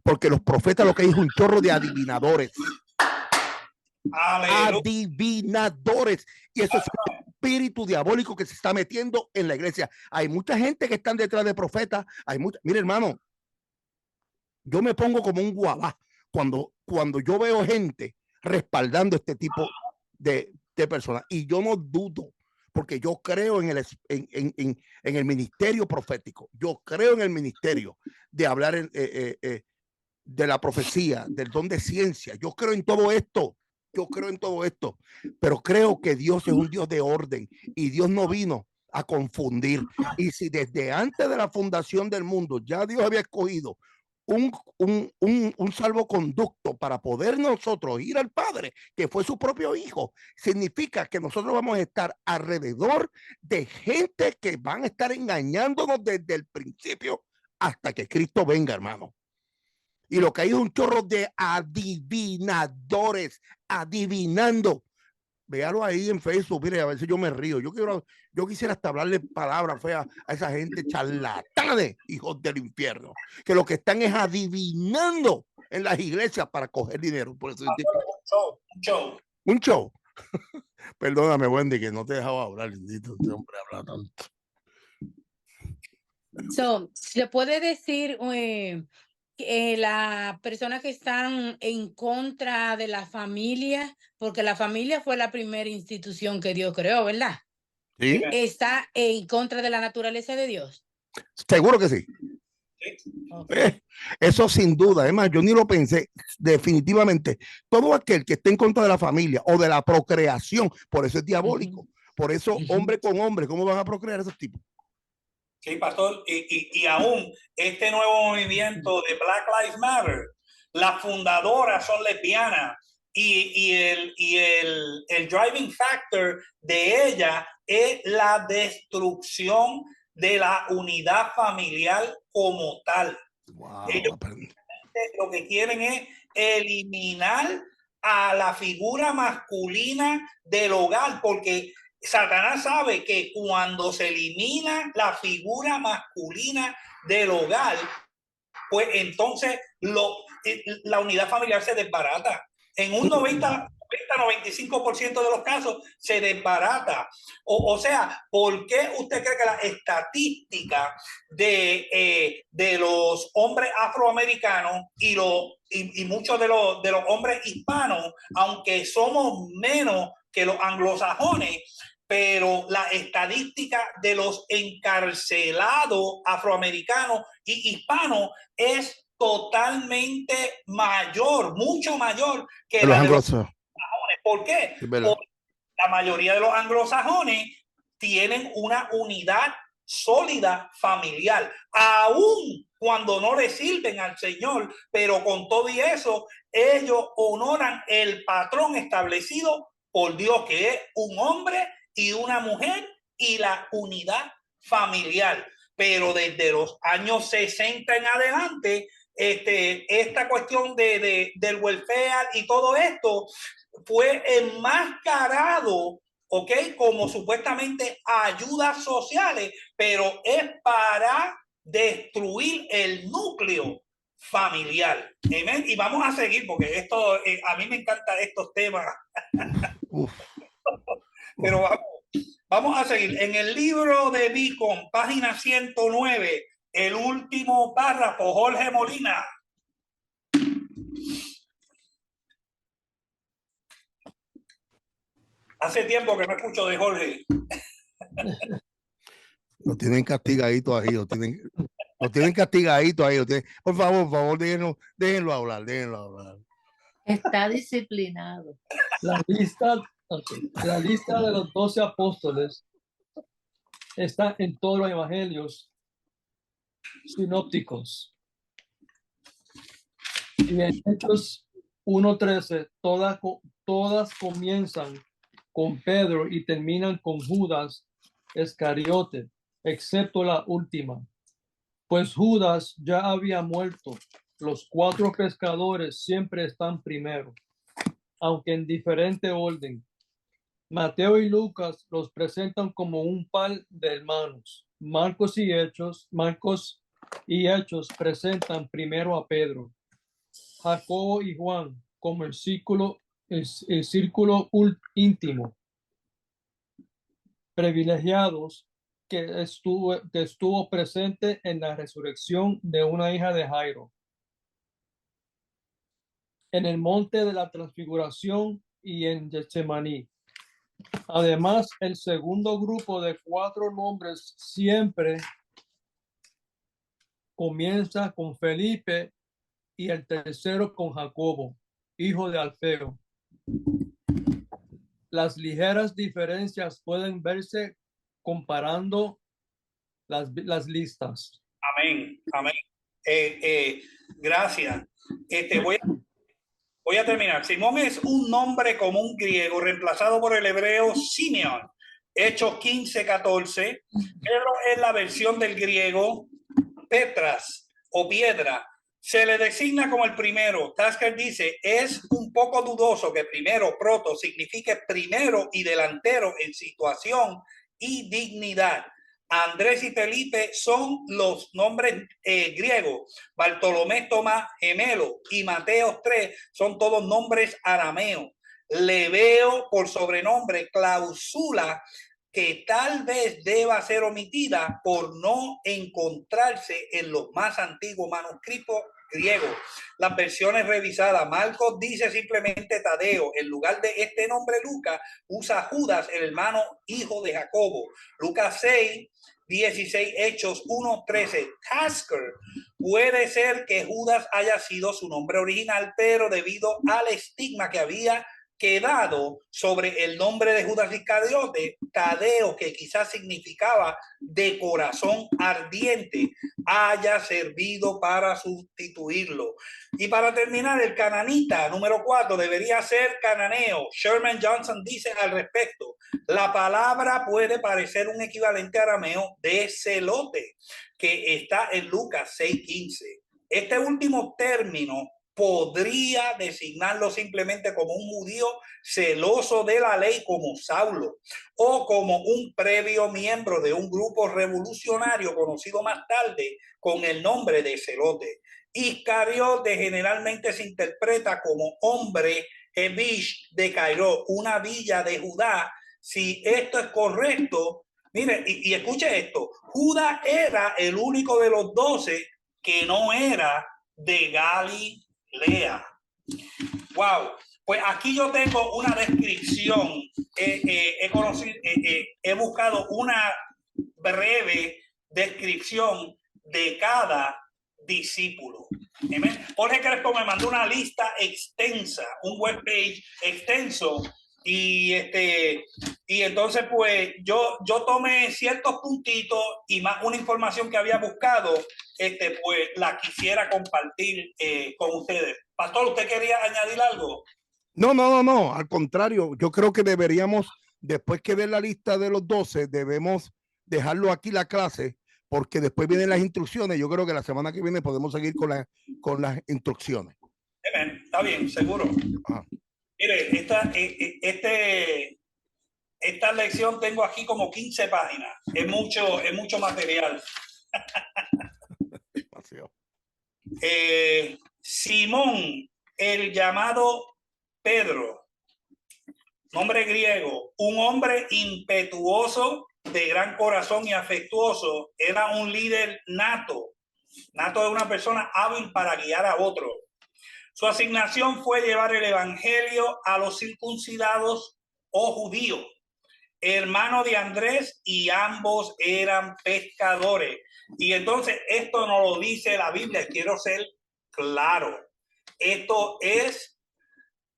Porque los profetas lo que hay es un chorro de adivinadores. Aleluya. Adivinadores. Y eso es un espíritu diabólico que se está metiendo en la iglesia. Hay mucha gente que están detrás de profetas. Mire, hermano, yo me pongo como un guabá cuando yo veo gente respaldando este tipo de personas. Y yo no dudo, porque yo creo en el ministerio profético. Yo creo en el ministerio de hablar de la profecía, del don de ciencia. Yo creo en todo esto. Pero creo que Dios es un Dios de orden y Dios no vino a confundir. Y si desde antes de la fundación del mundo ya Dios había escogido un salvoconducto para poder nosotros ir al Padre, que fue su propio Hijo, significa que nosotros vamos a estar alrededor de gente que van a estar engañándonos desde el principio hasta que Cristo venga, hermano. Y lo que hay es un chorro de adivinadores adivinando. Véalo ahí en Facebook, mire, a veces yo me río. Yo quisiera hasta hablarle palabras feas a esa gente charlatanes, hijos del infierno, que lo que están es adivinando en las iglesias para coger dinero. Por eso un show. Perdóname, Wendy, que no te he dejado hablar. Este hombre habla tanto. ¿Se puede decir que las personas que están en contra de la familia, porque la familia fue la primera institución que Dios creó, ¿verdad? Sí. ¿Está en contra de la naturaleza de Dios? Seguro que sí. Okay. Eso sin duda. Además, yo ni lo pensé. Definitivamente, todo aquel que esté en contra de la familia o de la procreación, por eso es diabólico. Por eso, hombre con hombre, ¿cómo van a procrear esos tipos? Sí, pastor, y aún este nuevo movimiento de Black Lives Matter, las fundadoras son lesbianas y el driving factor de ella es la destrucción de la unidad familiar como tal. Wow, ellos lo que quieren es eliminar a la figura masculina del hogar, porque Satanás sabe que cuando se elimina la figura masculina del hogar, pues entonces la unidad familiar se desbarata. En un 90% 95% de los casos se desbarata. O sea, ¿por qué usted cree que la estadística de los hombres afroamericanos y muchos de los hombres hispanos, aunque somos menos que los anglosajones, pero la estadística de los encarcelados afroamericanos y hispanos es totalmente mayor, mucho mayor que los la de los anglosajones? ¿Por qué? Porque la mayoría de los anglosajones tienen una unidad sólida familiar, aun cuando no le sirven al Señor, pero con todo y eso, ellos honoran el patrón establecido por Dios, que es un hombre y una mujer y la unidad familiar. Pero desde los años 60 en adelante, esta cuestión del welfare y todo esto fue enmascarado, ¿ok? Como supuestamente ayudas sociales, pero es para destruir el núcleo familiar. Amén. Y vamos a seguir porque esto, a mí me encantan estos temas. Pero vamos a seguir. En el libro de Beacon, página 109, el último párrafo, Jorge Molina. Hace tiempo que no escucho de Jorge. Lo tienen castigadito ahí, lo tienen castigadito ahí. Por favor, déjenlo hablar. Está disciplinado. La lista de los 12 apóstoles está en todos los evangelios sinópticos. Y en Hechos 1:13, todas comienzan con Pedro y terminan con Judas Iscariote, excepto la última, pues Judas ya había muerto. Los 4 pescadores siempre están primero, aunque en diferente orden. Mateo y Lucas los presentan como un par de hermanos. Marcos y Hechos presentan primero a Pedro, Jacobo y Juan como el círculo íntimo, privilegiados, que estuvo presente en la resurrección de una hija de Jairo, en el monte de la transfiguración y en Getsemaní. Además, el segundo grupo de 4 nombres siempre comienza con Felipe y el tercero con Jacobo, hijo de Alfeo. Las ligeras diferencias pueden verse comparando las listas. Amén. Gracias. Voy a terminar. Simón es un nombre común griego reemplazado por el hebreo Simeón. Hechos 15:14. Pedro es la versión del griego Petras o piedra. Se le designa como el primero. Tasker dice, es un poco dudoso que primero, proto, signifique primero y delantero en situación y dignidad. Andrés y Felipe son los nombres griegos. Bartolomé, Tomás, gemelo, y Mateo 3 son todos nombres arameos. Leveo, por sobrenombre, clausula, que tal vez deba ser omitida por no encontrarse en los más antiguos manuscritos griegos. Las versiones revisadas, Marcos dice simplemente Tadeo. En lugar de este nombre, Lucas usa Judas, el hermano hijo de Jacobo. Lucas 6:16, Hechos 1:13. Tasker, puede ser que Judas haya sido su nombre original, pero debido al estigma que había quedado sobre el nombre de Judas Iscariote, Tadeo, que quizás significaba de corazón ardiente, haya servido para sustituirlo. Y para terminar, el cananita número 4 debería ser cananeo. Sherman Johnson dice al respecto, la palabra puede parecer un equivalente arameo de celote, que está en Lucas 6:15. Este último término podría designarlo simplemente como un judío celoso de la ley como Saulo, o como un previo miembro de un grupo revolucionario conocido más tarde con el nombre de celote. Iscariote generalmente se interpreta como hombre Kebish de Cairo, una villa de Judá. Si esto es correcto, mire, y escuche esto, Judá era el único de los 12 que no era de Galilea. Wow, pues aquí yo tengo una descripción, he buscado una breve descripción de cada discípulo. Amén. Jorge Crespo me mandó una lista extensa, un webpage extenso, y entonces pues yo tomé ciertos puntitos y más una información que había buscado, pues la quisiera compartir con ustedes. Pastor, ¿usted quería añadir algo? No, al contrario, yo creo que deberíamos, después que dé la lista de los 12, debemos dejarlo aquí la clase, porque después vienen las instrucciones. Yo creo que la semana que viene podemos seguir con las instrucciones. Está bien, seguro. Ajá. Mire, esta lección tengo aquí como 15 páginas. Es mucho material. Simón, el llamado Pedro, nombre griego, un hombre impetuoso, de gran corazón y afectuoso, era un líder nato. Nato es una persona hábil para guiar a otros. Su asignación fue llevar el evangelio a los circuncidados o judíos, hermano de Andrés, y ambos eran pescadores. Y entonces esto no lo dice la Biblia, quiero ser claro. Esto es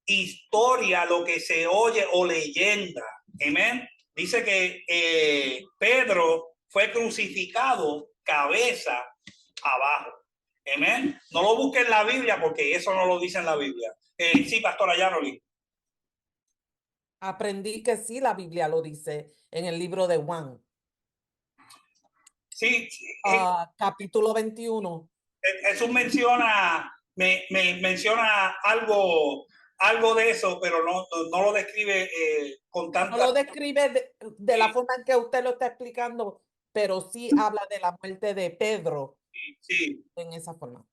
historia, lo que se oye, o leyenda. Amén. Dice que Pedro fue crucificado cabeza abajo. Amén. No lo busquen en la Biblia porque eso no lo dice en la Biblia. Sí, pastora Yanoli. Aprendí que sí, la Biblia lo dice en el libro de Juan. Sí. Capítulo 21. Jesús menciona algo de eso, pero no lo describe con tanta... No lo describe de la forma en que usted lo está explicando, pero sí habla de la muerte de Pedro. Sí. En esa forma.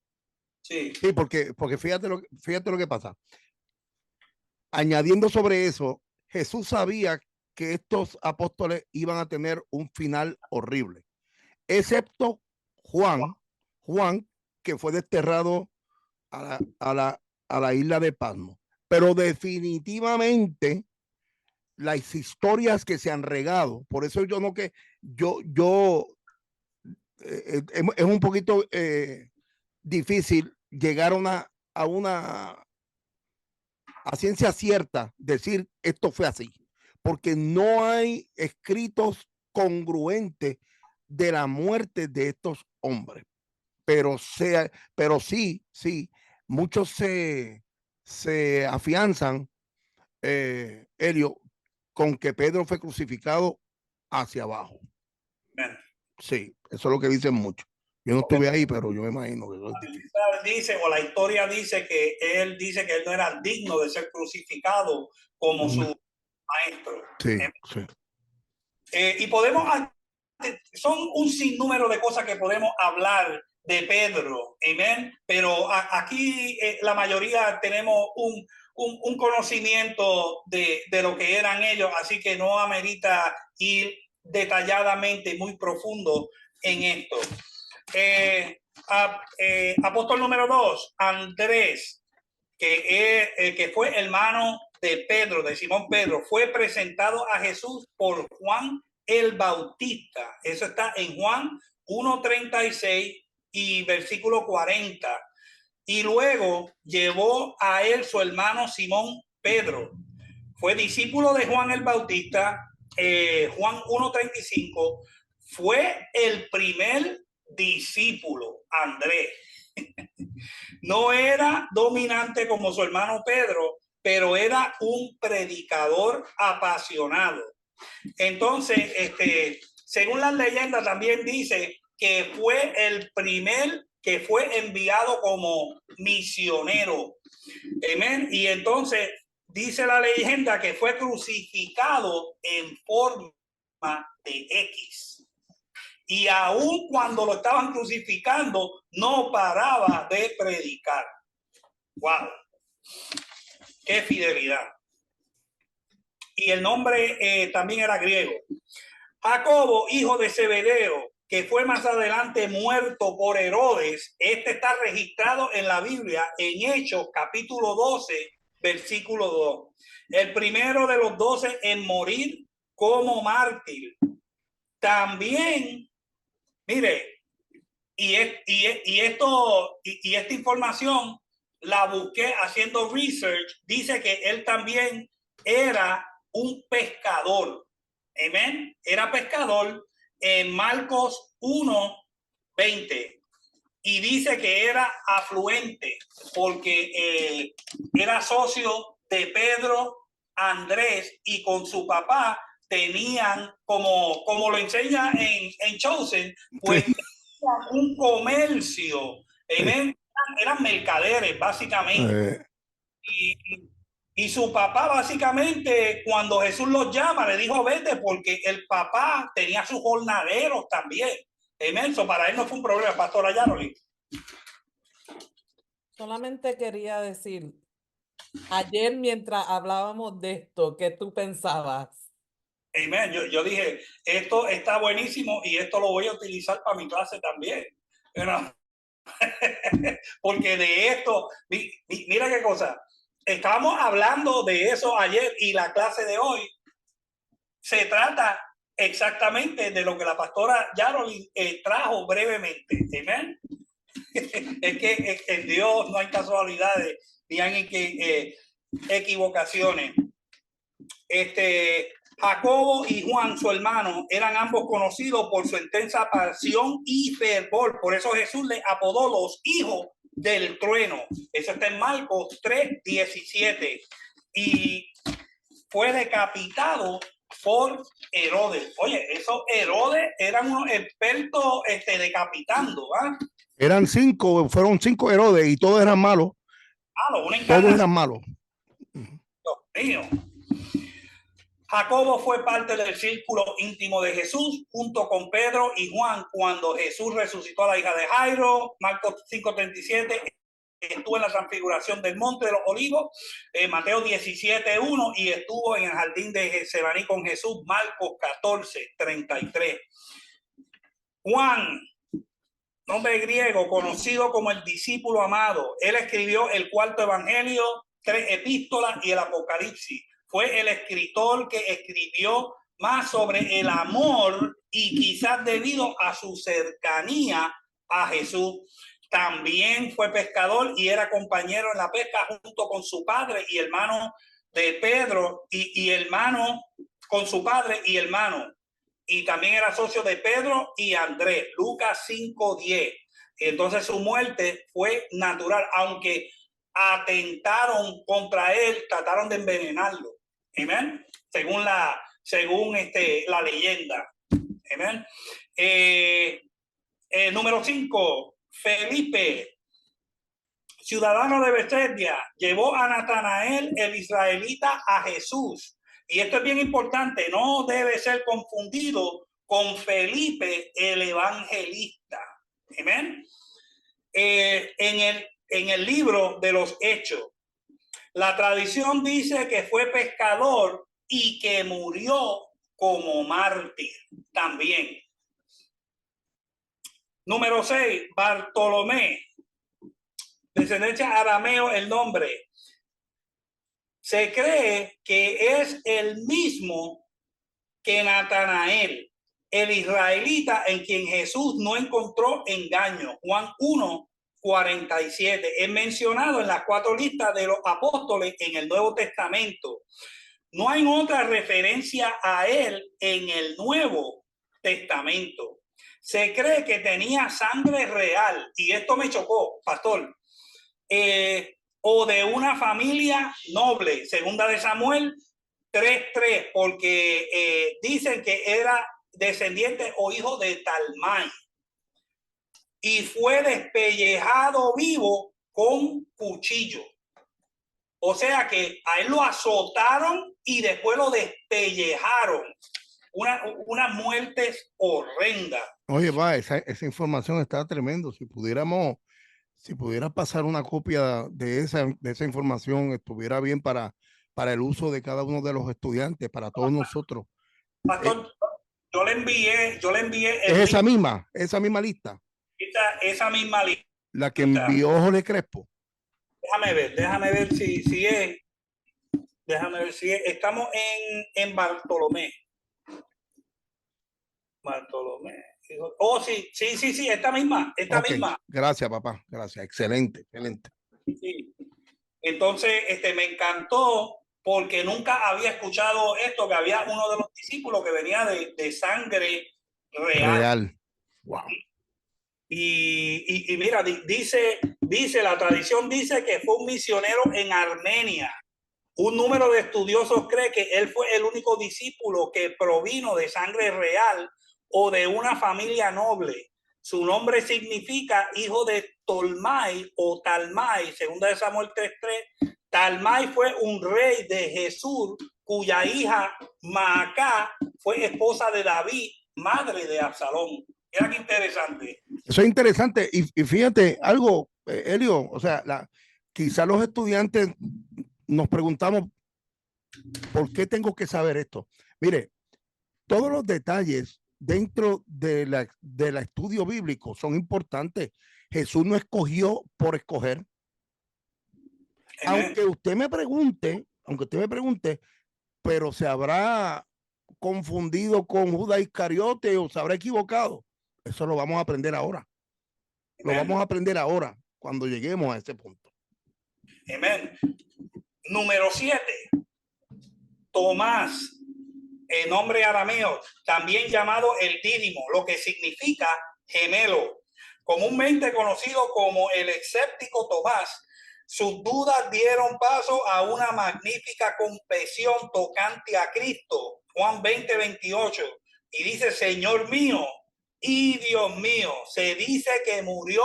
Sí, porque fíjate lo que pasa. Añadiendo sobre eso, Jesús sabía que estos apóstoles iban a tener un final horrible, excepto Juan, que fue desterrado a la isla de Patmos. Pero definitivamente las historias que se han regado, por eso yo es un poquito difícil llegar a ciencia cierta decir esto fue así, porque no hay escritos congruentes de la muerte de estos hombres, pero sí, muchos se afianzan, Elio, con que Pedro fue crucificado hacia abajo. Sí, eso es lo que dicen muchos. Yo no estuve ahí, pero yo me imagino que eso es difícil. Dice, o la historia dice que él no era digno de ser crucificado como su maestro. Sí, sí. Y son un sinnúmero de cosas que podemos hablar de Pedro, amén. Pero aquí la mayoría tenemos un conocimiento de lo que eran ellos, así que no amerita ir detalladamente muy profundo en esto. Apóstol número 2, Andrés, que fue hermano de Pedro, de Simón Pedro, fue presentado a Jesús por Juan el Bautista. Eso está en Juan 1:36 y versículo 40. Y luego llevó a él su hermano Simón Pedro. Fue discípulo de Juan el Bautista. Juan 1:35. Fue el primer discípulo, Andrés. No era dominante como su hermano Pedro, pero era un predicador apasionado. Entonces, según las leyendas, también dice que fue el primer que fue enviado como misionero. Amén. Y entonces dice la leyenda que fue crucificado en forma de X. Y aun cuando lo estaban crucificando, no paraba de predicar. Wow. Qué fidelidad. Y el nombre también era griego. Jacobo, hijo de Zebedeo, que fue más adelante muerto por Herodes. Este está registrado en la Biblia en Hechos capítulo 12, versículo 2. El primero de los 12 en morir como mártir. También, mire, y esta información la busqué haciendo research. Dice que él también era un pescador. Amén. Era pescador en Marcos 1:20. Y dice que era afluente porque era socio de Pedro, Andrés, y con su papá tenían, como lo enseña en Chosen, pues un comercio. Amén. Eran mercaderes, básicamente. Y su papá, básicamente, cuando Jesús los llama, le dijo, vete, porque el papá tenía sus jornaleros también. Amén. Para él no fue un problema, pastora Yaroli. Solamente quería decir, ayer mientras hablábamos de esto, ¿qué tú pensabas? Amén. Yo dije, esto está buenísimo y esto lo voy a utilizar para mi clase también. Pero, porque de esto, mira qué cosa. Estábamos hablando de eso ayer y la clase de hoy se trata exactamente de lo que la pastora Yaroli trajo brevemente. Amén. Es que en Dios no hay casualidades ni hay equivocaciones. Jacobo y Juan, su hermano, eran ambos conocidos por su intensa pasión y fervor. Por eso Jesús les apodó los hijos del trueno. Eso está en Marcos 3:17. Y fue decapitado por Herodes. Oye, esos Herodes eran unos expertos decapitando, ¿ah? Fueron 5 Herodes y todos eran malos. Todos eran malos. Dios mío. Jacobo fue parte del círculo íntimo de Jesús junto con Pedro y Juan cuando Jesús resucitó a la hija de Jairo. Marcos 5:37. Estuvo en la transfiguración del monte de los olivos, Mateo 17:1, y estuvo en el jardín de Getsemaní con Jesús, Marcos 14:33. Juan, nombre griego, conocido como el discípulo amado. Él escribió el 4 evangelio, 3 epístolas y el Apocalipsis. Fue el escritor que escribió más sobre el amor y quizás debido a su cercanía a Jesús. También fue pescador y era compañero en la pesca junto con su padre y hermano de Pedro y hermano con su padre y hermano. Y también era socio de Pedro y Andrés, Lucas 5:10. Entonces su muerte fue natural, aunque atentaron contra él, trataron de envenenarlo. Amén. Según la leyenda. Amén. Número 5. Felipe, ciudadano de Bethsaida, llevó a Natanael, el israelita, a Jesús. Y esto es bien importante, no debe ser confundido con Felipe, el evangelista. Amén. En el libro de los Hechos, la tradición dice que fue pescador y que murió como mártir también. Número 6, Bartolomé, descendencia arameo el nombre. Se cree que es el mismo que Natanael, el israelita en quien Jesús no encontró engaño. Juan 1:47. Es mencionado en las 4 listas de los apóstoles en el Nuevo Testamento. No hay otra referencia a él en el Nuevo Testamento. Se cree que tenía sangre real, y esto me chocó, pastor, o de una familia noble, segunda de Samuel 3:3, porque dicen que era descendiente o hijo de Talmai, y fue despellejado vivo con cuchillo. O sea que a él lo azotaron y después lo despellejaron. Una muerte horrenda. Oye, esa información está tremendo. Si pudiéramos Si pudiera pasar una copia de esa información, estuviera bien para el uso de cada uno de los estudiantes, para todos nosotros. Pastor, yo le envié Es esa misma lista. Esa misma lista. La que envió Jorge Crespo. Déjame ver si es. Déjame ver si es. Estamos en Bartolomé. Oh, sí, esta misma. Gracias, papá. Gracias. Excelente. Sí. Entonces, me encantó porque nunca había escuchado esto, que había uno de los discípulos que venía de sangre real. Wow. Y mira, dice, la tradición dice que fue un misionero en Armenia. Un número de estudiosos cree que él fue el único discípulo que provino de sangre real o de una familia noble. Su nombre significa hijo de Tolmai o Talmai, segunda de Samuel 3:3. Talmai fue un rey de Jesús, cuya hija Maacá fue esposa de David, madre de Absalón. Mira qué interesante. Eso es interesante. Y fíjate algo, Elio, o sea, quizá los estudiantes nos preguntamos, ¿por qué tengo que saber esto? Mire, todos los detalles dentro del estudio bíblico son importantes. Jesús no escogió por escoger. Aunque usted me pregunte, pero se habrá confundido con Judas Iscariote o se habrá equivocado. Eso lo vamos a aprender ahora. Lo vamos a aprender ahora, cuando lleguemos a ese punto. Amén. Número 7. Tomás, el nombre arameo, también llamado el Dídimo, lo que significa gemelo, comúnmente conocido como el escéptico Tomás. Sus dudas dieron paso a una magnífica confesión tocante a Cristo. Juan 20:28. Y dice, Señor mío y Dios mío. Se dice que murió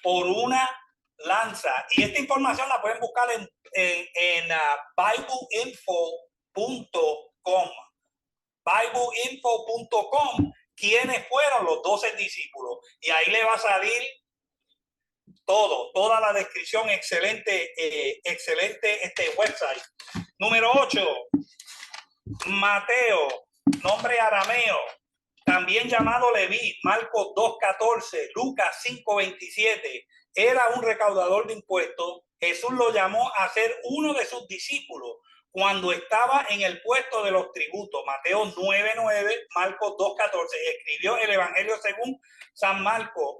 por una lanza. Y esta información la pueden buscar en bibleinfo.com. bibleinfo.com. ¿Quiénes fueron los 12 discípulos? Y ahí le va a salir toda la descripción. Excelente este website. Número 8. Mateo, nombre arameo, también llamado Leví, Marcos 2:14, Lucas 5:27. Era un recaudador de impuestos. Jesús lo llamó a ser uno de sus discípulos cuando estaba en el puesto de los tributos. Mateo 9:9, Marcos 2:14. Escribió el Evangelio según San Mateo.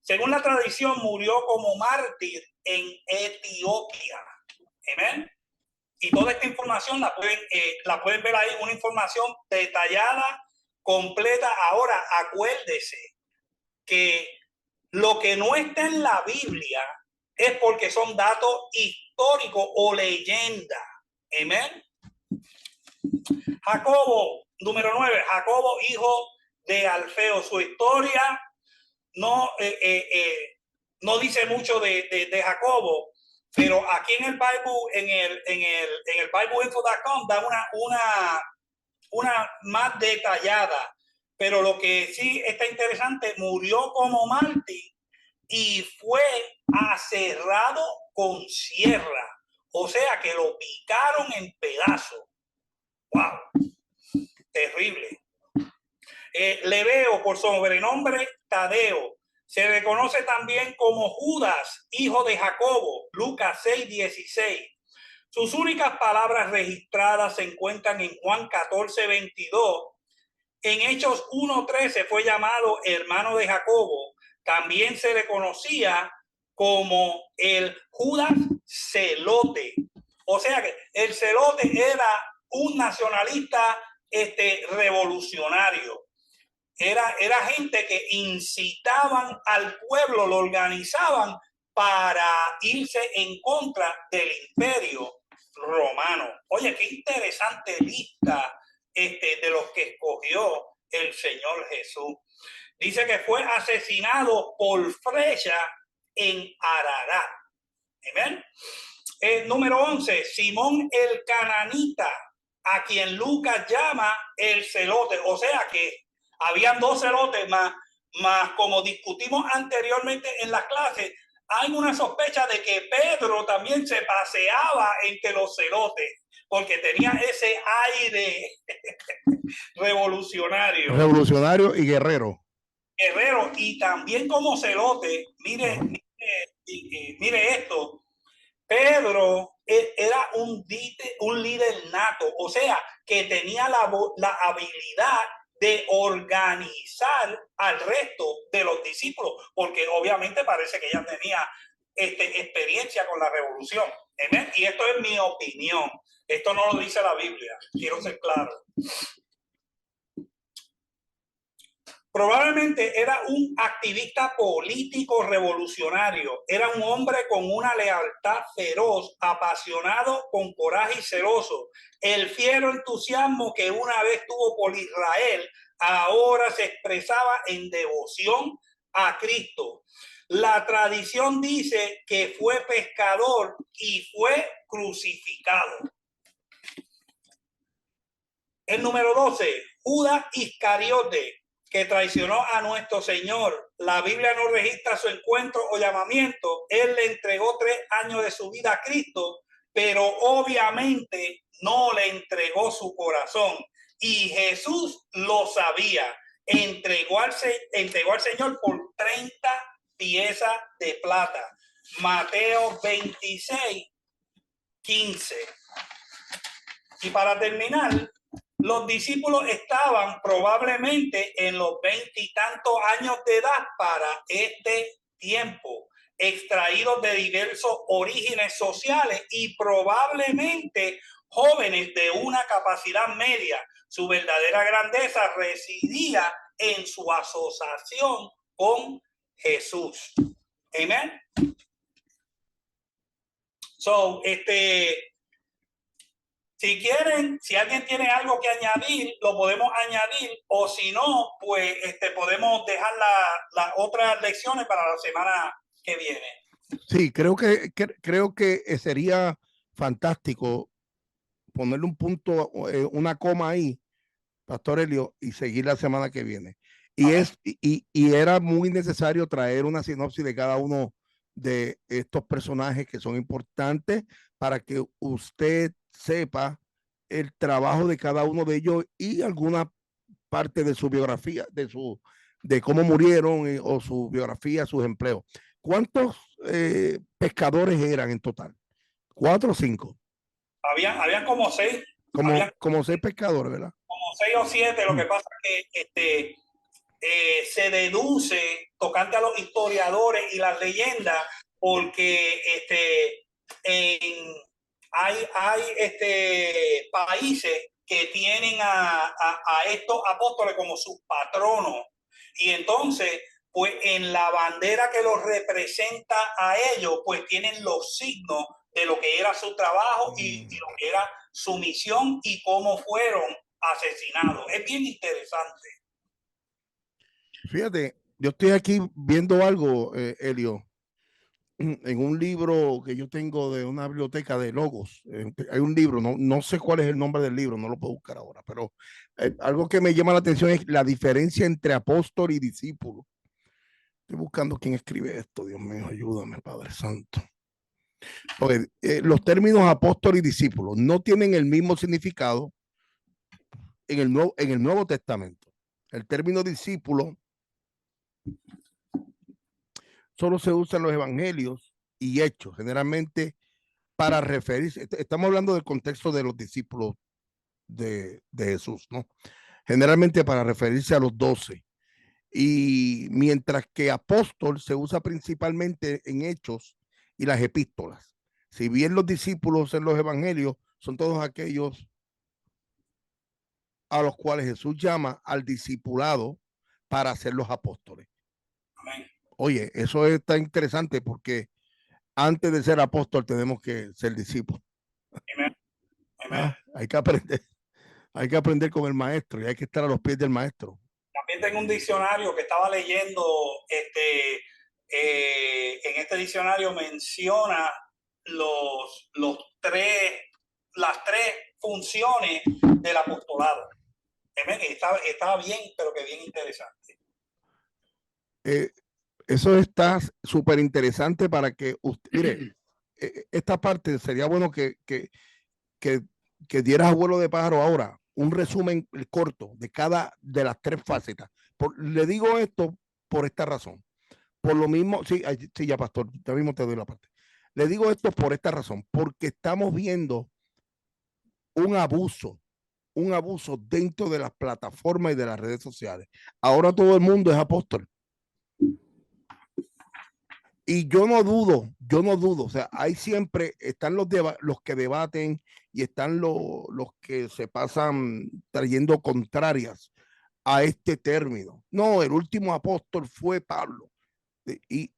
Según la tradición, murió como mártir en Etiopía. Amén. Y toda esta información la pueden ver ahí, una información detallada, completa. Ahora, acuérdese que lo que no está en la Biblia es porque son datos históricos o leyenda. Amén. Jacobo, número 9, Jacobo, hijo de Alfeo. Su historia no dice mucho de Jacobo, pero aquí en el Bible, en el bibleinfo.com da una más detallada. Pero lo que sí está interesante, murió como mártir y fue aserrado con sierra. O sea que lo picaron en pedazos. ¡Wow! Terrible. Lebeo, por sobrenombre Tadeo. Se le conoce también como Judas, hijo de Jacobo, Lucas 6:16. Sus únicas palabras registradas se encuentran en Juan 14:22. En Hechos 1:13 fue llamado hermano de Jacobo. También se le conocía como el Judas Celote. O sea que el Celote era un nacionalista revolucionario. Era gente que incitaban al pueblo, lo organizaban para irse en contra del imperio romano. Oye, qué interesante lista de los que escogió el Señor Jesús. Dice que fue asesinado por flecha en Ararat. Amén. Número 11, Simón el Cananita, a quien Lucas llama el celote. O sea que habían dos celotes más. Mas como discutimos anteriormente en las clases, hay una sospecha de que Pedro también se paseaba entre los celotes, porque tenía ese aire revolucionario. Revolucionario y guerrero. Guerrero, y también como celote. Mire, mire esto. Pedro era un líder nato, o sea, que tenía la habilidad de organizar al resto de los discípulos, porque obviamente parece que ya tenía experiencia con la revolución. ¿Entiendes? Y esto es mi opinión. Esto no lo dice la Biblia, quiero ser claro. Probablemente era un activista político revolucionario. Era un hombre con una lealtad feroz, apasionado, con coraje y celoso. El fiero entusiasmo que una vez tuvo por Israel, ahora se expresaba en devoción a Cristo. La tradición dice que fue pescador y fue crucificado. El número 12, Judas Iscariote, que traicionó a nuestro Señor. La Biblia no registra su encuentro o llamamiento. Él le entregó 3 años de su vida a Cristo, pero obviamente no le entregó su corazón. Y Jesús lo sabía. Entregó al Señor por 30 piezas de plata. Mateo 26, 15. Y para terminar, los discípulos estaban probablemente en los 20 y tantos años de edad para este tiempo, extraídos de diversos orígenes sociales y probablemente jóvenes de una capacidad media. Su verdadera grandeza residía en su asociación con Jesús. Amén. So, si quieren, si alguien tiene algo que añadir, lo podemos añadir, o si no, pues podemos dejar las otras lecciones para la semana que viene. Sí, creo que sería fantástico ponerle un punto, una coma ahí, Pastor Elio, y seguir la semana que viene. Y era muy necesario traer una sinopsis de cada uno de estos personajes que son importantes para que usted sepa el trabajo de cada uno de ellos y alguna parte de su biografía, de cómo murieron o su biografía, sus empleos. ¿Cuántos pescadores eran en total? ¿4 o 5? Habían como 6. Como 6 pescadores, ¿verdad? Como 6 o 7. Lo que pasa es que se deduce, tocante a los historiadores y las leyendas, porque hay países que tienen a estos apóstoles como sus patronos, y entonces pues en la bandera que los representa a ellos pues tienen los signos de lo que era su trabajo y lo que era su misión y cómo fueron asesinados. Es bien interesante. Fíjate, yo estoy aquí viendo algo, Elio, en un libro que yo tengo de una biblioteca de Logos. Hay un libro, no sé cuál es el nombre del libro, no lo puedo buscar ahora, pero algo que me llama la atención es la diferencia entre apóstol y discípulo. Estoy buscando quién escribe esto, Dios mío, ayúdame, Padre Santo. Porque, los términos apóstol y discípulo no tienen el mismo significado en el Nuevo Testamento. El término discípulo solo se usa en los evangelios y hechos, generalmente para referirse. Estamos hablando del contexto de los discípulos de Jesús, ¿no? Generalmente para referirse a los 12. Y mientras que apóstol se usa principalmente en hechos y las epístolas. Si bien los discípulos en los evangelios son todos aquellos a los cuales Jesús llama al discipulado para ser los apóstoles. Amén. Oye, eso está interesante porque antes de ser apóstol tenemos que ser discípulos. Amén. Amén. Hay que aprender con el maestro y hay que estar a los pies del maestro. También tengo un diccionario que estaba leyendo, en este diccionario menciona las tres funciones del apostolado. Estaba bien, pero que bien interesante. Eso está súper interesante para que usted, mire, esta parte sería bueno que dieras, abuelo de pájaro, ahora un resumen corto de cada de las tres facetas. Le digo esto por esta razón. Por lo mismo, sí, ya pastor, ya mismo te doy la parte. Le digo esto por esta razón, porque estamos viendo un abuso dentro de las plataformas y de las redes sociales. Ahora todo el mundo es apóstol. Y yo no dudo, o sea, ahí siempre están los que debaten y están los que se pasan trayendo contrarias a este término. No, el último apóstol fue Pablo y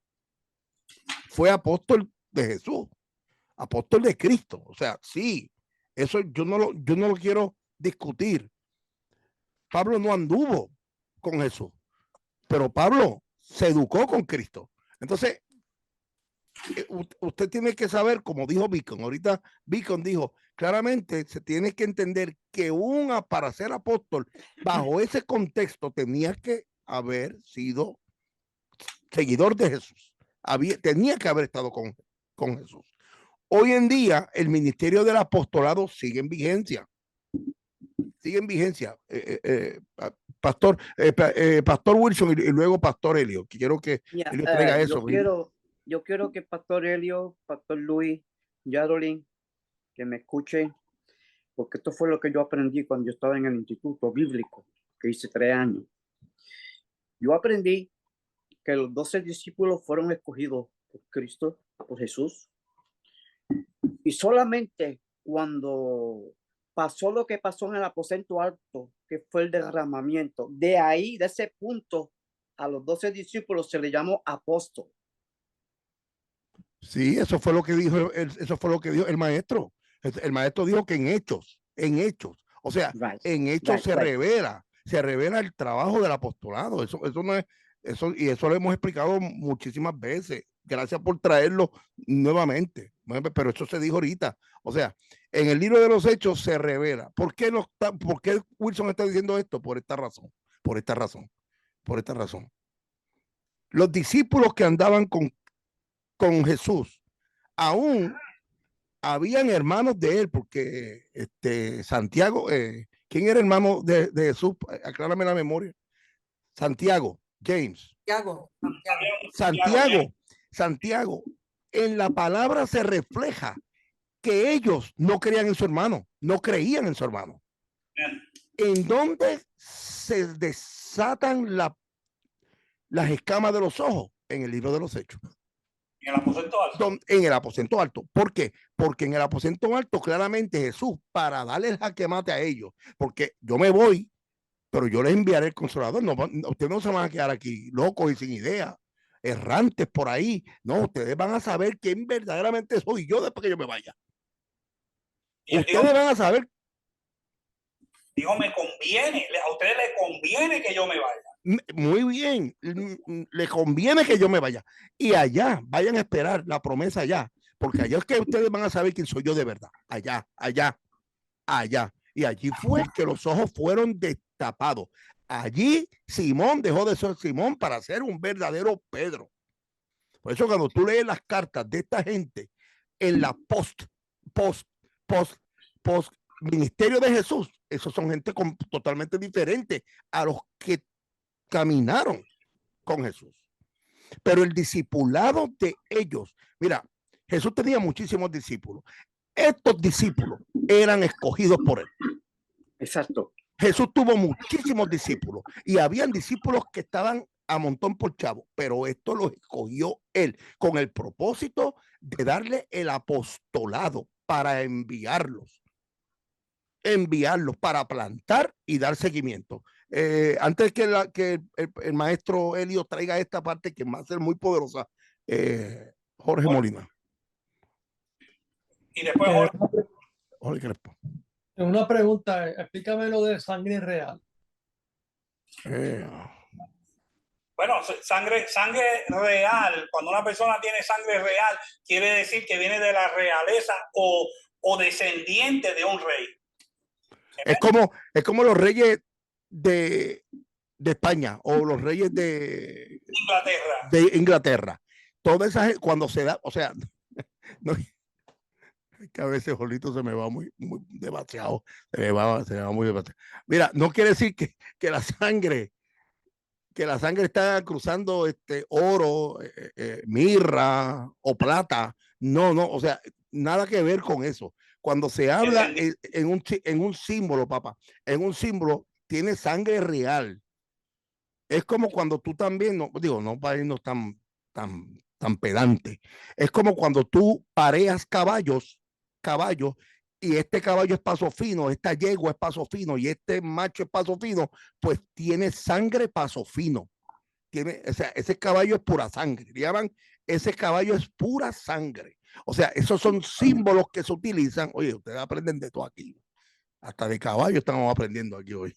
fue apóstol de Jesús, apóstol de Cristo. O sea, sí, eso yo no lo quiero discutir. Pablo no anduvo con Jesús, pero Pablo se educó con Cristo. Entonces, usted tiene que saber, como dijo Beacon, ahorita Beacon dijo, claramente se tiene que entender que para ser apóstol, bajo ese contexto, tenía que haber sido seguidor de Jesús. Tenía que haber estado con Jesús. Hoy en día, el ministerio del apostolado sigue en vigencia. Pastor Wilson y luego Pastor Elio. Quiero que Elio traiga eso. Yo quiero que Pastor Elio, Pastor Luis, Yarolin, que me escuchen, porque esto fue lo que yo aprendí cuando yo estaba en el instituto bíblico, que hice 3 años. Yo aprendí que los 12 discípulos fueron escogidos por Cristo, por Jesús, y solamente cuando pasó lo que pasó en el aposento alto, que fue el derramamiento, de ahí, de ese punto, a los 12 discípulos se les llamó apóstol. Sí, eso fue lo que dijo el maestro. El maestro dijo que en hechos, o sea, en hechos se revela el trabajo del apostolado. Eso no es, y eso lo hemos explicado muchísimas veces. Gracias por traerlo nuevamente. Pero eso se dijo ahorita. O sea, en el libro de los Hechos se revela. ¿Por qué Wilson está diciendo esto? Por esta razón. Los discípulos que andaban con Jesús, aún habían hermanos de él, porque Santiago, ¿quién era hermano de Jesús? Aclárame la memoria. Santiago, James. Santiago, en la palabra se refleja que ellos no creían en su hermano, no creían en su hermano. ¿En dónde se desatan las escamas de los ojos? En el libro de los Hechos. En el aposento alto. En el aposento alto. ¿Por qué? Porque en el aposento alto claramente Jesús, para darle el jaque mate a ellos, porque yo me voy, pero yo les enviaré el Consolador. No, ustedes no se van a quedar aquí locos y sin idea, errantes por ahí. No, ustedes van a saber quién verdaderamente soy yo después que yo me vaya. Ustedes van a saber. Digo, me conviene, a ustedes les conviene que yo me vaya. Muy bien, le conviene que yo me vaya. Y allá, vayan a esperar la promesa allá, porque allá es que ustedes van a saber quién soy yo de verdad. Allá. Y allí fue que los ojos fueron destapados. Allí Simón dejó de ser Simón para ser un verdadero Pedro. Por eso cuando tú lees las cartas de esta gente en la post ministerio de Jesús, esos son gente totalmente diferente a los que caminaron con Jesús. Pero el discipulado de ellos, mira, Jesús tenía muchísimos discípulos. Estos discípulos eran escogidos por él. Exacto. Jesús tuvo muchísimos discípulos y habían discípulos que estaban a montón por chavo, pero esto los escogió él con el propósito de darle el apostolado para enviarlos para plantar y dar seguimiento. Antes que el maestro Elio traiga esta parte que va a ser muy poderosa, Jorge Molina. Y después Jorge Crespo. Una pregunta, explícame lo de sangre real. Bueno, sangre real, cuando una persona tiene sangre real, quiere decir que viene de la realeza o descendiente de un rey. Es como los reyes de de España o los reyes Inglaterra. de Inglaterra. Toda esa gente, cuando se da, o sea, no, que a veces Jolito se me va muy demasiado, se me va muy demasiado. Mira, no quiere decir que la sangre está cruzando oro, mirra o plata. No, o sea, nada que ver con eso. Cuando se habla en un símbolo, papá, en un símbolo tiene sangre real. Es como cuando tú también, no digo, no para irnos tan pedante. Es como cuando tú pareas caballos, y este caballo es paso fino, esta yegua es paso fino y este macho es paso fino, pues tiene sangre paso fino. O sea, ese caballo es pura sangre. Llaman, ese caballo es pura sangre. O sea, esos son símbolos que se utilizan. Oye, ustedes aprenden de todo aquí. Hasta de caballo estamos aprendiendo aquí hoy.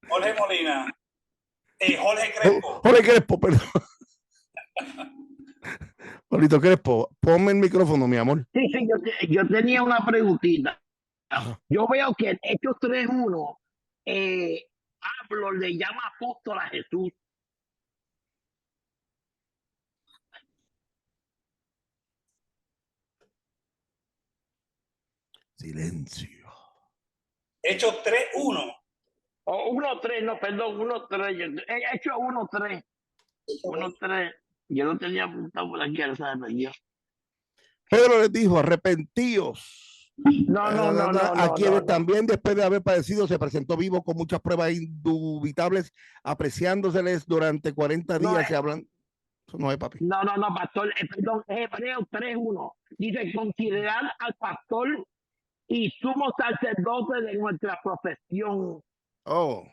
Jorge Molina. Jorge Crespo. Jorge Crespo, perdón. Jorito Crespo, ponme el micrófono, mi amor. Sí, yo tenía una preguntita. Yo veo que en Hechos 3:1 Pablo le llama apóstol a Jesús. Silencio. Hechos 3:1. 1:3, no, perdón, 1:3. Hechos 1:3. 1:3. Yo lo tenía apuntado por aquí, al saber Dios. Pedro les dijo, arrepentíos. No. A quienes también después de haber padecido se presentó vivo con muchas pruebas indubitables, apreciándoseles durante 40 días. Se hablan. Eso no es, papi. No, pastor. Perdón, Hebreos 3:1. Dice, considerar al pastor y sumo sacerdote de nuestra profesión. Oh.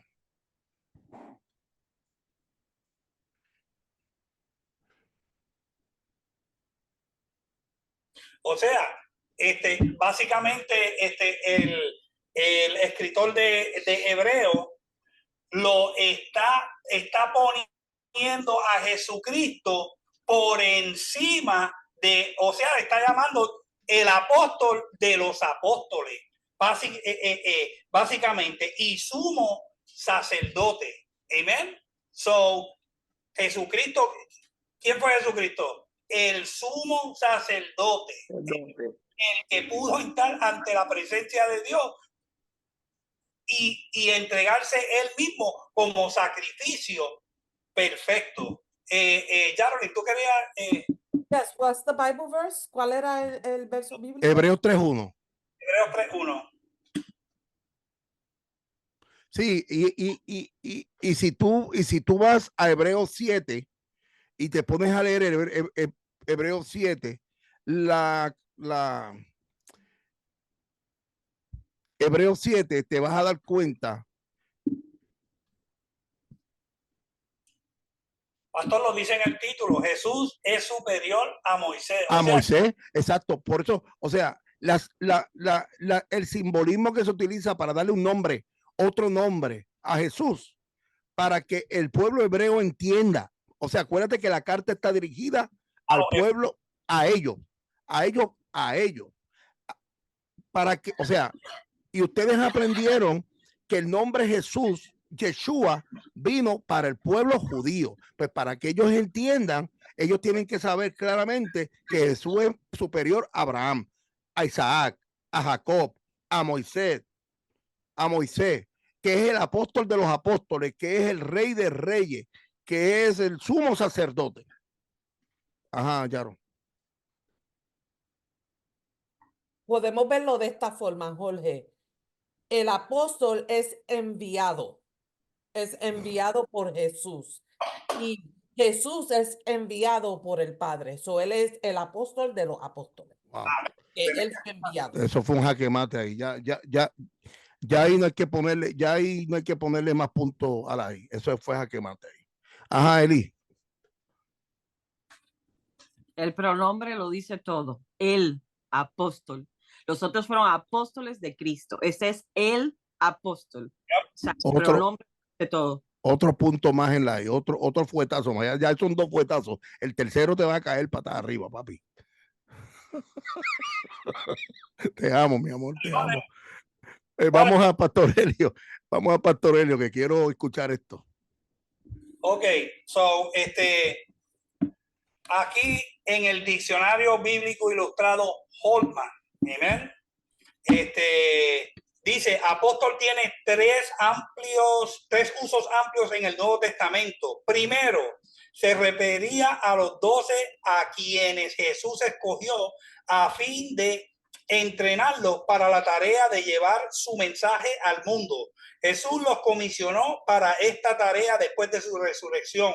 O sea, básicamente el escritor de Hebreo lo está poniendo a Jesucristo por encima de, o sea, le está llamando el apóstol de los apóstoles, básicamente, y sumo sacerdote. Amén. So, Jesucristo, ¿quién fue Jesucristo? El sumo sacerdote, el que pudo estar ante la presencia de Dios y entregarse él mismo como sacrificio perfecto. Jarolín, tú querías. Yes, what's the Bible verse? ¿Cuál era el verso bíblico? Hebreos 3:1. Hebreos 3:1. Sí, y si tú vas a Hebreos 7 y te pones a leer Hebreos 7, Hebreos 7, te vas a dar cuenta. Pastor, lo dice en el título, Jesús es superior a Moisés. Moisés, exacto. Por eso, o sea, el simbolismo que se utiliza para darle un nombre, otro nombre a Jesús, para que el pueblo hebreo entienda. O sea, acuérdate que la carta está dirigida al pueblo, a ellos. Para que, o sea, y ustedes aprendieron que el nombre Jesús, Yeshua, vino para el pueblo judío. Pues para que ellos entiendan, ellos tienen que saber claramente que Jesús es superior a Abraham, a Isaac, a Jacob, a Moisés, que es el apóstol de los apóstoles, que es el rey de reyes, que es el sumo sacerdote. Ajá, Yaro. Podemos verlo de esta forma, Jorge. El apóstol es enviado por Jesús y Jesús es enviado por el Padre. Él es el apóstol de los apóstoles. Wow. Él fue enviado. Eso fue un jaque mate ahí. Ya ahí no hay que ponerle, más puntos a la I. Eso fue jaque mate ahí. Ajá, Eli. El pronombre lo dice todo. El apóstol. Los otros fueron apóstoles de Cristo. Ese es el apóstol. O sea, el pronombre de todo. Otro punto más en la I. Otro fuetazo más. Ya son 2 fuetazos. El tercero te va a caer patada arriba, papi. Te amo, mi amor, te amo. Vamos a Pastor Helio. Vamos a Pastor Helio, que quiero escuchar esto. Ok, so, aquí en el diccionario bíblico ilustrado Holman, amén, dice, apóstol tiene tres usos amplios en el Nuevo Testamento. Primero, se refería a los 12 a quienes Jesús escogió a fin de entrenarlos para la tarea de llevar su mensaje al mundo. Jesús los comisionó para esta tarea después de su resurrección.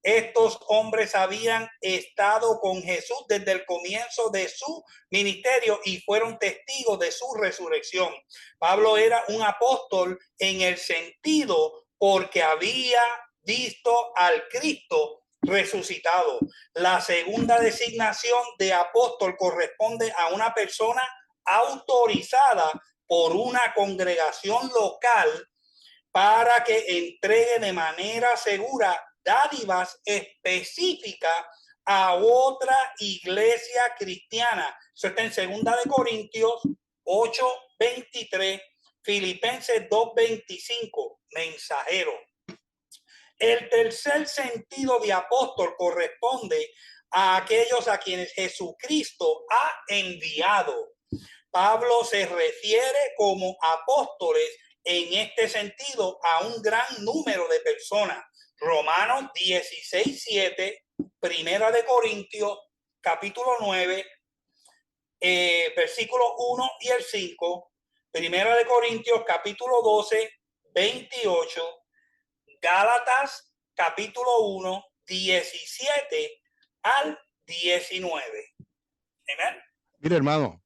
Estos hombres habían estado con Jesús desde el comienzo de su ministerio y fueron testigos de su resurrección. Pablo era un apóstol en el sentido porque había visto al Cristo resucitado. La segunda designación de apóstol corresponde a una persona autorizada por una congregación local para que entregue de manera segura dádivas específicas a otra iglesia cristiana. Eso está en 2 Corintios 8:23, Filipenses 2:25, mensajero. El tercer sentido de apóstol corresponde a aquellos a quienes Jesucristo ha enviado. Pablo se refiere como apóstoles en este sentido a un gran número de personas. Romanos 16:7, Primera de Corintios, capítulo 9, versículos 1 y el 5, Primera de Corintios, capítulo 12, 28, Gálatas, capítulo 1, 17 al 19. Amén. Mire, hermano,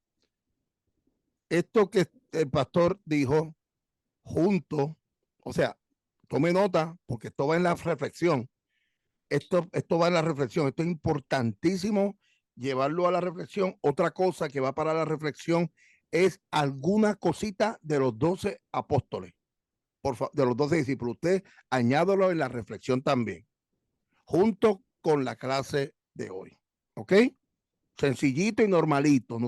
esto que el pastor dijo junto, o sea, tome nota, porque esto va en la reflexión. Esto va en la reflexión. Esto es importantísimo llevarlo a la reflexión. Otra cosa que va para la reflexión es alguna cosita de los 12 apóstoles, de los 12 discípulos. Usted añádalo en la reflexión también, junto con la clase de hoy. ¿Ok? Sencillito y normalito.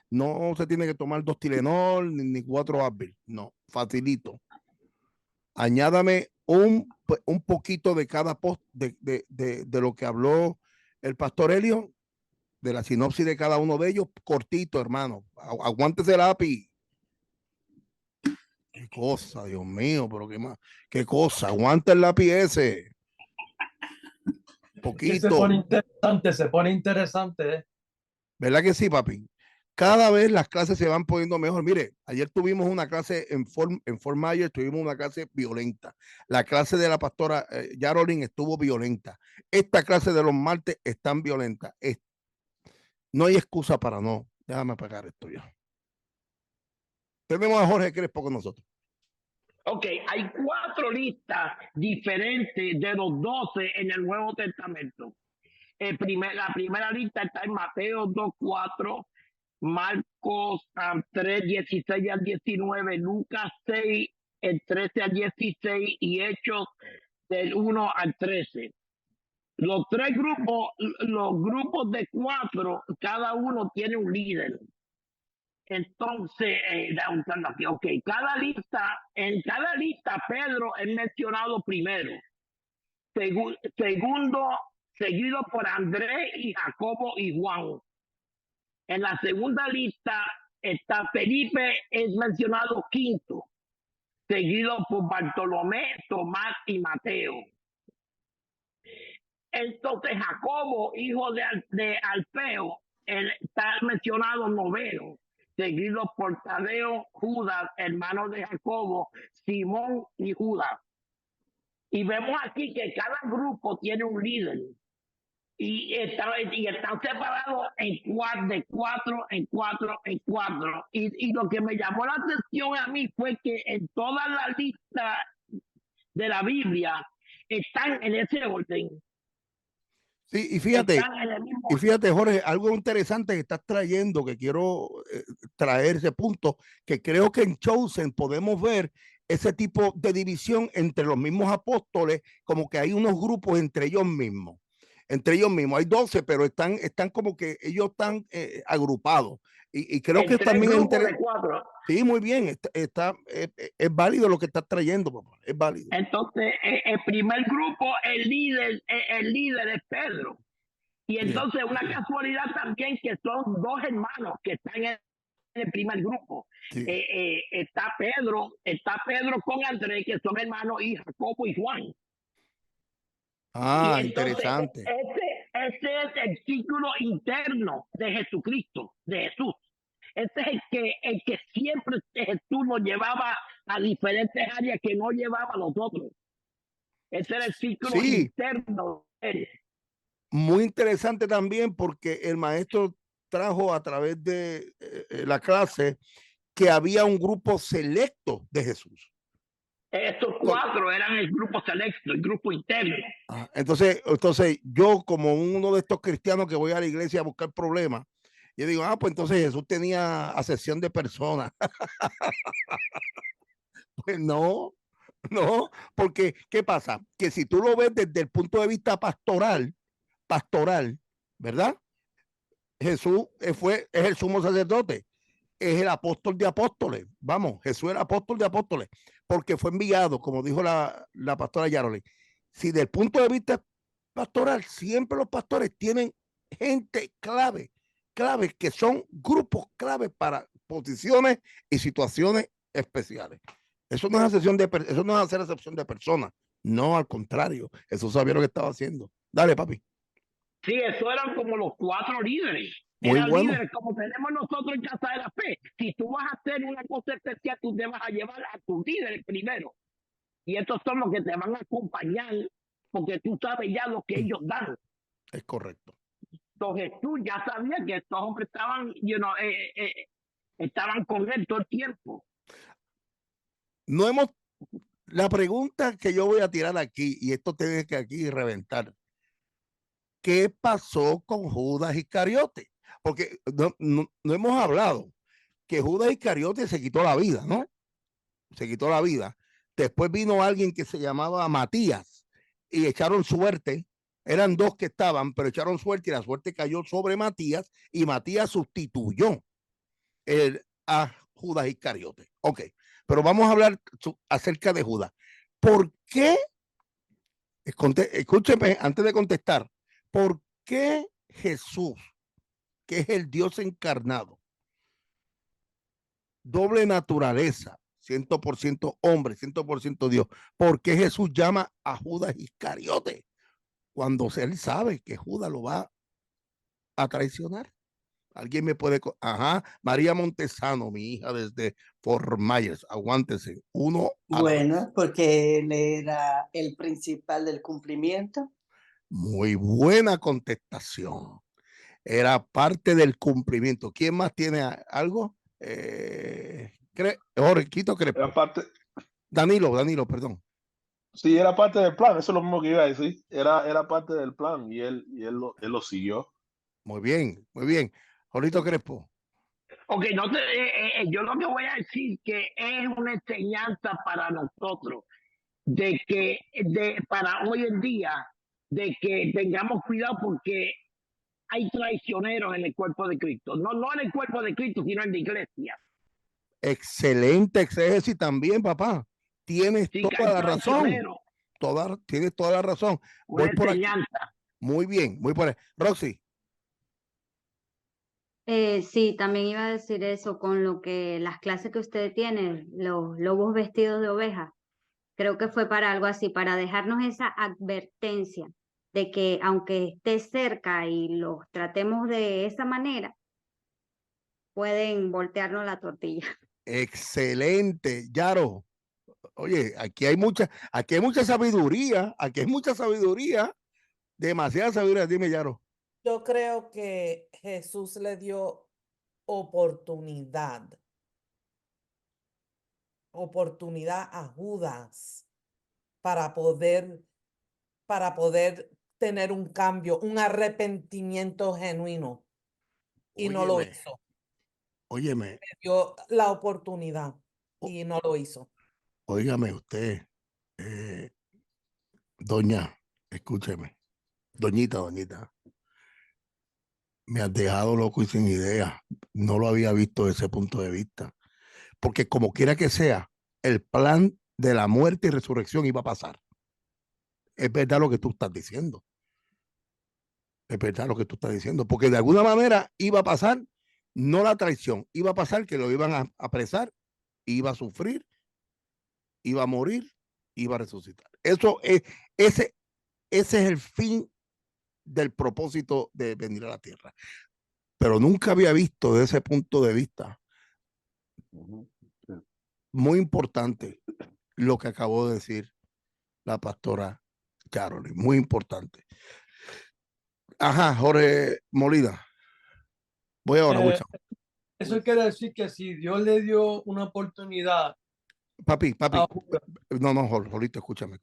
No se tiene que tomar 2 Tylenol ni 4 Advil. No, facilito. Añádame un poquito de cada post de lo que habló el pastor Helio, de la sinopsis de cada uno de ellos, cortito, hermano. Aguántese el lápiz. Qué cosa, Dios mío, pero qué cosa. Aguanta el lápiz ese. Poquito. Se pone interesante. ¿Verdad que sí, papi? Cada vez las clases se van poniendo mejor. Mire, ayer tuvimos una clase en Fort Myers, tuvimos una clase violenta. La clase de la pastora Yarolin estuvo violenta. Esta clase de los martes están violentas. No hay excusa para no. Déjame apagar esto ya. Tenemos a Jorge Crespo con nosotros. Ok, hay 4 listas diferentes de los 12 en el Nuevo Testamento. La primera lista está en Mateo 2:4, Marcos 3:16 al 19, Lucas 6, el 13 al 16 y Hechos del 1 al 13. Los grupos de 4, cada uno tiene un líder. Entonces, en cada lista Pedro es mencionado primero, segundo, seguido por Andrés y Jacobo y Juan. En la segunda lista está Felipe, es mencionado quinto, seguido por Bartolomé, Tomás y Mateo. Entonces Jacobo, hijo de Alfeo, él está mencionado noveno, seguido por Tadeo, Judas, hermano de Jacobo, Simón y Judas. Y vemos aquí que cada grupo tiene un líder. Y están separados de 4 en 4 en 4. Y lo que me llamó la atención a mí fue que en toda la lista de la Biblia están en ese orden. Sí, y fíjate, Jorge, algo interesante que estás trayendo, que quiero traer ese punto, que creo que en Chosen podemos ver ese tipo de división entre los mismos apóstoles, como que hay unos grupos entre ellos mismos. entre ellos mismos. Hay 12, pero están como que ellos están agrupados. Y creo que también es de 4. Sí, muy bien. Es válido lo que estás trayendo, papá. Es válido. Entonces, el primer grupo, el líder es Pedro. Y entonces una casualidad también que son 2 hermanos que están en el primer grupo. Sí. Está Pedro con Andrés, que son hermanos, y Jacobo y Juan. Ah, Y entonces, interesante. ese es el círculo interno de Jesucristo, de Jesús. Este es el que siempre Jesús nos llevaba a diferentes áreas que no llevaba a los otros. Ese era el círculo interno de él. Muy interesante también porque el maestro trajo a través de la clase que había un grupo selecto de Jesús. Estos 4 eran el grupo selecto, el grupo interno. Entonces yo, como uno de estos cristianos que voy a la iglesia a buscar problemas, yo digo, pues entonces Jesús tenía acepción de personas. Pues no, porque ¿qué pasa? Que si tú lo ves desde el punto de vista pastoral, ¿verdad? Jesús es el sumo sacerdote, es el apóstol de apóstoles. Vamos, Jesús era apóstol de apóstoles, porque fue enviado, como dijo la pastora Yarole. Si del punto de vista pastoral, siempre los pastores tienen gente clave que son grupos clave para posiciones y situaciones especiales. Eso no es eso no es hacer excepción de personas. No, al contrario. Jesús sabía lo que estaba haciendo. Dale, papi. Sí, eso eran como los 4 líderes. Muy Eran bueno. líderes como tenemos nosotros en Casa de la Fe. Si tú vas a hacer una cosa especial, tú te vas a llevar a tus líderes primero. Y estos son los que te van a acompañar porque tú sabes ya lo que ellos dan. Es correcto. Entonces tú ya sabías que estos hombres estaban, estaban con él todo el tiempo. La pregunta que yo voy a tirar aquí, y esto tiene que aquí reventar, ¿qué pasó con Judas Iscariote? Porque no hemos hablado que Judas Iscariote se quitó la vida, ¿no? Se quitó la vida. Después vino alguien que se llamaba Matías y echaron suerte. Eran 2 que estaban, pero echaron suerte y la suerte cayó sobre Matías y Matías sustituyó a Judas Iscariote. Ok, pero vamos a hablar acerca de Judas. ¿Por qué? Escúcheme antes de contestar. ¿Por qué Jesús, que es el Dios encarnado, doble naturaleza, 100% hombre, 100% Dios, por qué Jesús llama a Judas Iscariote cuando él sabe que Judas lo va a traicionar? ¿Alguien me puede? María Montesano, mi hija desde Fort Myers, aguántese. Bueno, porque él era el principal del cumplimiento. Muy buena contestación. Era parte del cumplimiento. ¿Quién más tiene algo? Jorquito Crepo. Danilo, perdón. Sí, era parte del plan, eso es lo mismo que iba a decir. Era parte del plan y él lo siguió. Muy bien, muy bien. Jorito Crespo. Ok, yo lo que voy a decir que es una enseñanza para nosotros para hoy en día, de que tengamos cuidado porque hay traicioneros en el cuerpo de Cristo. No en el cuerpo de Cristo, sino en la iglesia. Excelente exégesis también, papá. Tienes toda la razón. Tienes toda la razón. Voy por aquí. Muy bien, muy por ahí. Roxy. Sí, también iba a decir eso con lo que las clases que ustedes tienen, los lobos vestidos de oveja. Creo que fue para algo así, para dejarnos esa advertencia de que aunque esté cerca y los tratemos de esa manera, pueden voltearnos la tortilla. Excelente, Yaro. Oye, aquí hay mucha sabiduría, demasiada sabiduría. Dime, Yaro. Yo creo que Jesús le dio oportunidad a Judas para poder tener un cambio, un arrepentimiento genuino. Y no lo hizo. Óyeme. Le dio la oportunidad y no lo hizo. Óigame usted, doña, escúcheme. Doñita, me has dejado loco y sin idea. No lo había visto desde ese punto de vista. Porque como quiera que sea, el plan de la muerte y resurrección iba a pasar. Es verdad lo que tú estás diciendo. Es verdad lo que tú estás diciendo. Porque de alguna manera iba a pasar, no la traición, iba a pasar que lo iban a apresar, iba a sufrir, iba a morir, iba a resucitar. Ese es el fin del propósito de venir a la tierra. Pero nunca había visto desde ese punto de vista. Muy importante lo que acabó de decir la pastora Carolyn, muy importante. Ajá, Jorge Molina. Voy ahora, Wilson. Eso quiere decir que si Dios le dio una oportunidad. Papi. No, Jorito, escúchame.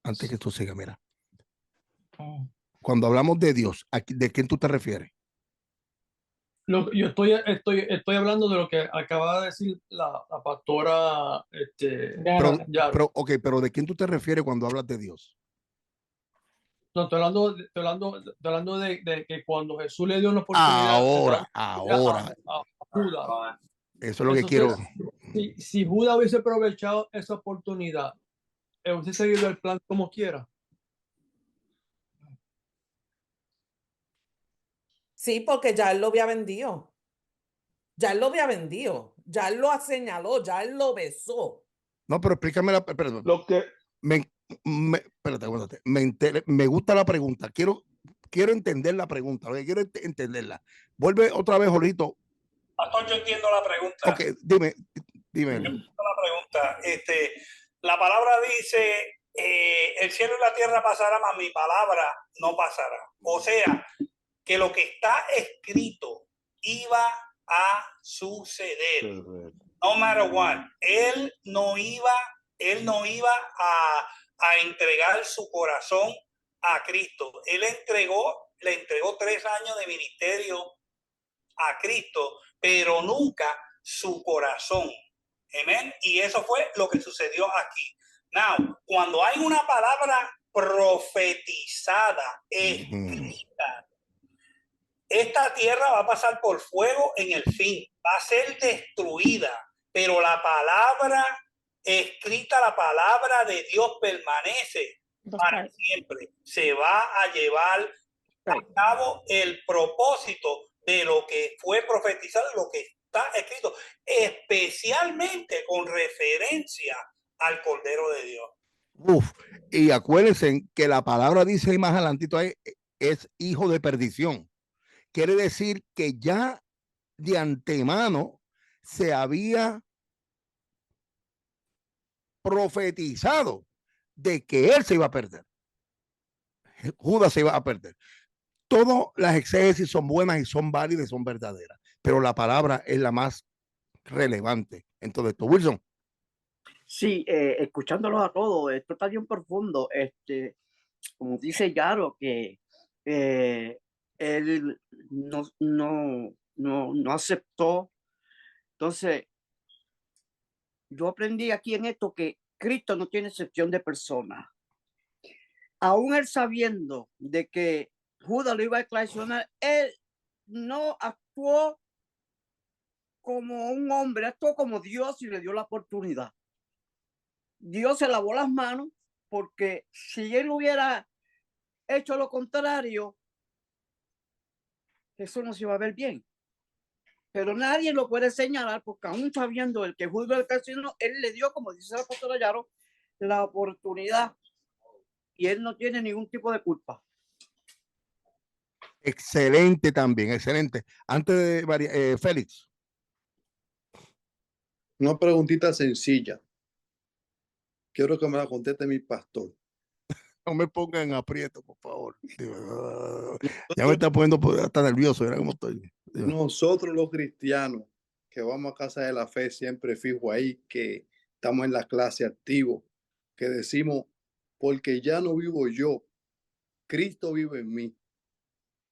Antes que tú sigas, mira. Cuando hablamos de Dios, ¿de quién tú te refieres? Yo estoy hablando de lo que acaba de decir la pastora. Pero ¿de quién tú te refieres cuando hablas de Dios? No, estoy hablando de que cuando Jesús le dio una oportunidad Ahora. a Judas. Eso es lo que quiero. Si Judas hubiese aprovechado esa oportunidad, hubiese seguido el plan como quiera. Sí, porque ya él lo había vendido. Ya él lo señaló, ya él lo besó. No, pero explícame perdón. Lo que espérate, aguántate. Me gusta la pregunta. Quiero entender la pregunta. Quiero entenderla. Vuelve otra vez, Jorito. Pastor, yo entiendo la pregunta. Ok, dime. Yo entiendo la pregunta. La palabra dice, el cielo y la tierra pasarán, mas mi palabra no pasará. O sea, que lo que está escrito iba a suceder. No matter what. Él no iba a entregar su corazón a Cristo. Él le entregó 3 años de ministerio a Cristo, pero nunca su corazón. Amén. Y eso fue lo que sucedió aquí. Now, cuando hay una palabra profetizada, escrita, esta tierra va a pasar por fuego en el fin, va a ser destruida, pero la palabra escrita, la palabra de Dios permanece para siempre. Se va a llevar a cabo el propósito de lo que fue profetizado, lo que está escrito, especialmente con referencia al Cordero de Dios. Y acuérdense que la palabra dice más adelantito ahí, es hijo de perdición. Quiere decir que ya de antemano se había profetizado de que él se iba a perder. Judas se iba a perder. Todas las exégesis son buenas y son válidas y son verdaderas, pero la palabra es la más relevante en todo esto. Wilson. Sí, escuchándolos a todos, esto está bien profundo. Como dice Yaro, que él no aceptó. Entonces, yo aprendí aquí en esto que Cristo no tiene excepción de personas. Aún él sabiendo de que Judas lo iba a traicionar, él no actuó como un hombre, actuó como Dios y le dio la oportunidad. Dios se lavó las manos, porque si él hubiera hecho lo contrario, eso no se iba a ver bien. Pero nadie lo puede señalar, porque aún sabiendo el que Judas el casino, él le dio, como dice el apóstol Yaro, la oportunidad, y él no tiene ningún tipo de culpa. Excelente también, excelente. Antes de Félix. Una preguntita sencilla. Quiero que me la conteste mi pastor. No me pongan en aprieto, por favor. Ya me está poniendo hasta nervioso. Mira cómo estoy. Nosotros los cristianos que vamos a casa de la fe, siempre fijo ahí que estamos en la clase activo, que decimos, porque ya no vivo yo, Cristo vive en mí.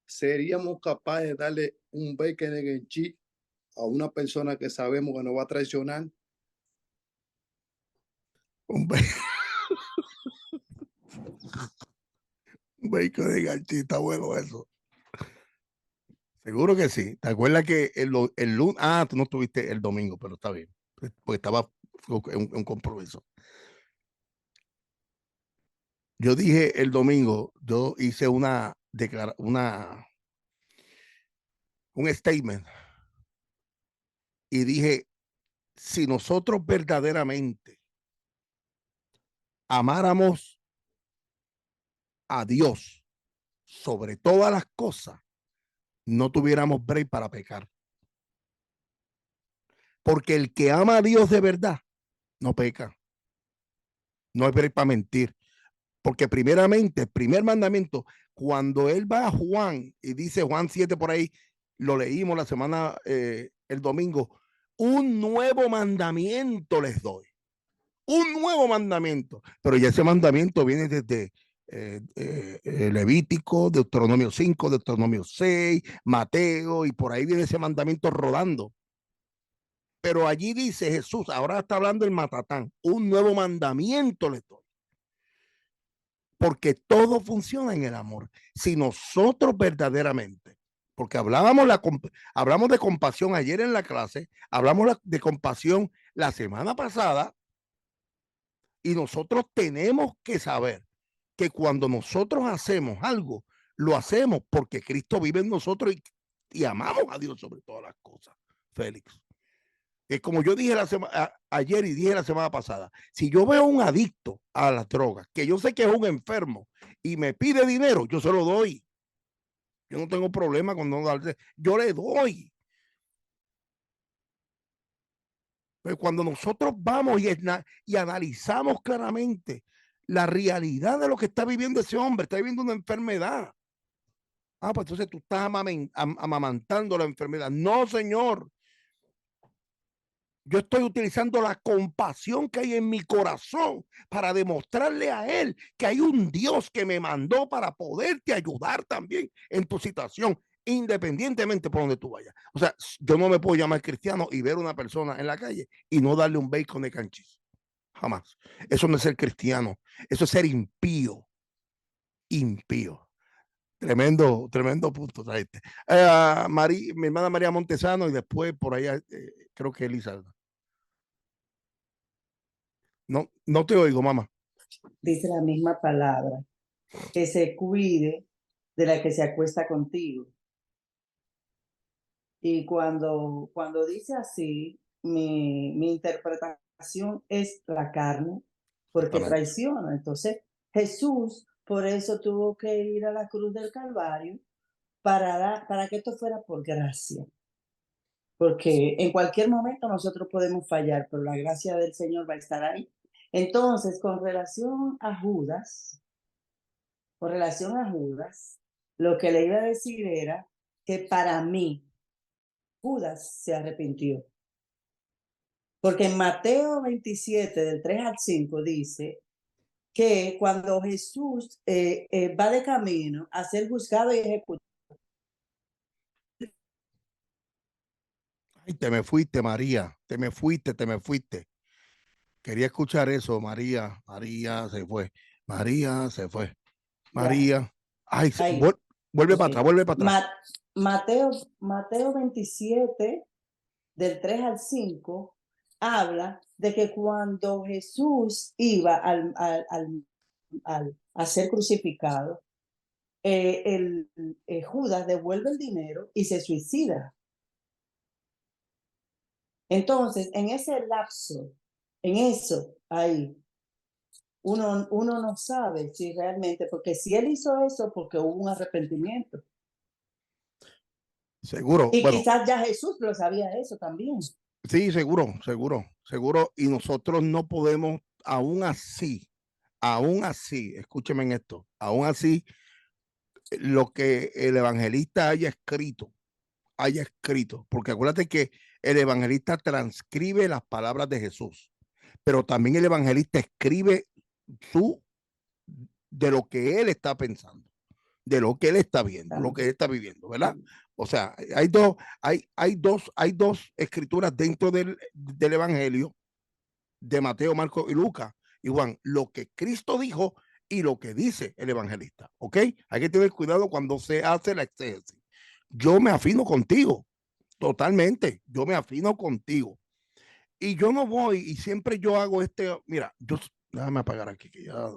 ¿Seríamos capaces de darle un bacon en cheek a una persona que sabemos que nos va a traicionar? Bacon de ganchita, bueno eso. Seguro que sí. ¿Te acuerdas que el lunes? Ah, tú no estuviste el domingo, pero está bien. Porque estaba un compromiso. Yo dije el domingo, yo hice un statement y dije, si nosotros verdaderamente amáramos a Dios sobre todas las cosas, no tuviéramos break para pecar. Porque el que ama a Dios de verdad, no peca. No hay break para mentir. Porque primeramente, el primer mandamiento, cuando él va a Juan y dice Juan 7 por ahí, lo leímos la semana, el domingo, un nuevo mandamiento les doy. Un nuevo mandamiento. Pero ya ese mandamiento viene desde Levítico, Deuteronomio 5, Deuteronomio 6, Mateo, y por ahí viene ese mandamiento rodando. Pero allí dice Jesús, ahora está hablando el Matatán, un nuevo mandamiento les doy. Porque todo funciona en el amor. Si nosotros verdaderamente, porque hablamos de compasión ayer en la clase, hablamos de compasión la semana pasada, y nosotros tenemos que saber que cuando nosotros hacemos algo, lo hacemos porque Cristo vive en nosotros y amamos a Dios sobre todas las cosas. Félix. Es como yo dije ayer y dije la semana pasada, si yo veo un adicto a las drogas, que yo sé que es un enfermo y me pide dinero, yo se lo doy. Yo no tengo problema con no darle, yo le doy. Pero cuando nosotros vamos y analizamos claramente la realidad de lo que está viviendo ese hombre, está viviendo una enfermedad. Ah, pues entonces tú estás amamantando la enfermedad. No, señor. Yo estoy utilizando la compasión que hay en mi corazón para demostrarle a él que hay un Dios que me mandó para poderte ayudar también en tu situación, independientemente por donde tú vayas. O sea, yo no me puedo llamar cristiano y ver a una persona en la calle y no darle un bacon de canchis. Jamás. Eso no es ser cristiano. Eso es ser impío. Impío. Tremendo punto. Mi hermana María Montesano y después por allá, creo que Elizalda. No te oigo, mamá. Dice la misma palabra, que se cuide de la que se acuesta contigo. Y cuando dice así, mi interpretación es la carne, porque traiciona. Entonces, Jesús por eso tuvo que ir a la cruz del Calvario para que esto fuera por gracia. Porque en cualquier momento nosotros podemos fallar, pero la gracia del Señor va a estar ahí. Entonces, con relación a Judas, lo que le iba a decir era que para mí, Judas se arrepintió. Porque en Mateo 27, del 3 al 5, dice que cuando Jesús va de camino a ser juzgado y ejecutado. Ay, te me fuiste, María. Te me fuiste. Quería escuchar eso, María. María se fue. María se fue. María. Ay, vuelve para atrás. Mateo 27, del 3 al 5, habla de que cuando Jesús iba a ser crucificado, Judas devuelve el dinero y se suicida. Entonces, en ese lapso, en eso, ahí, uno no sabe si realmente, porque si él hizo eso, porque hubo un arrepentimiento. Seguro. Y quizás ya Jesús lo sabía eso también. Sí, seguro. Y nosotros no podemos, aún así, escúcheme en esto, aún así, lo que el evangelista haya escrito, porque acuérdate que el evangelista transcribe las palabras de Jesús, pero también el evangelista escribe de lo que él está pensando, de lo que él está viendo, lo que él está viviendo, ¿verdad? O sea, hay dos escrituras dentro del evangelio de Mateo, Marcos y Lucas y Juan. Lo que Cristo dijo y lo que dice el evangelista, ¿ok? Hay que tener cuidado cuando se hace la exégesis. Yo me afino contigo, totalmente, yo me afino contigo. Y yo no voy, y siempre yo hago mira, déjame apagar aquí, que ya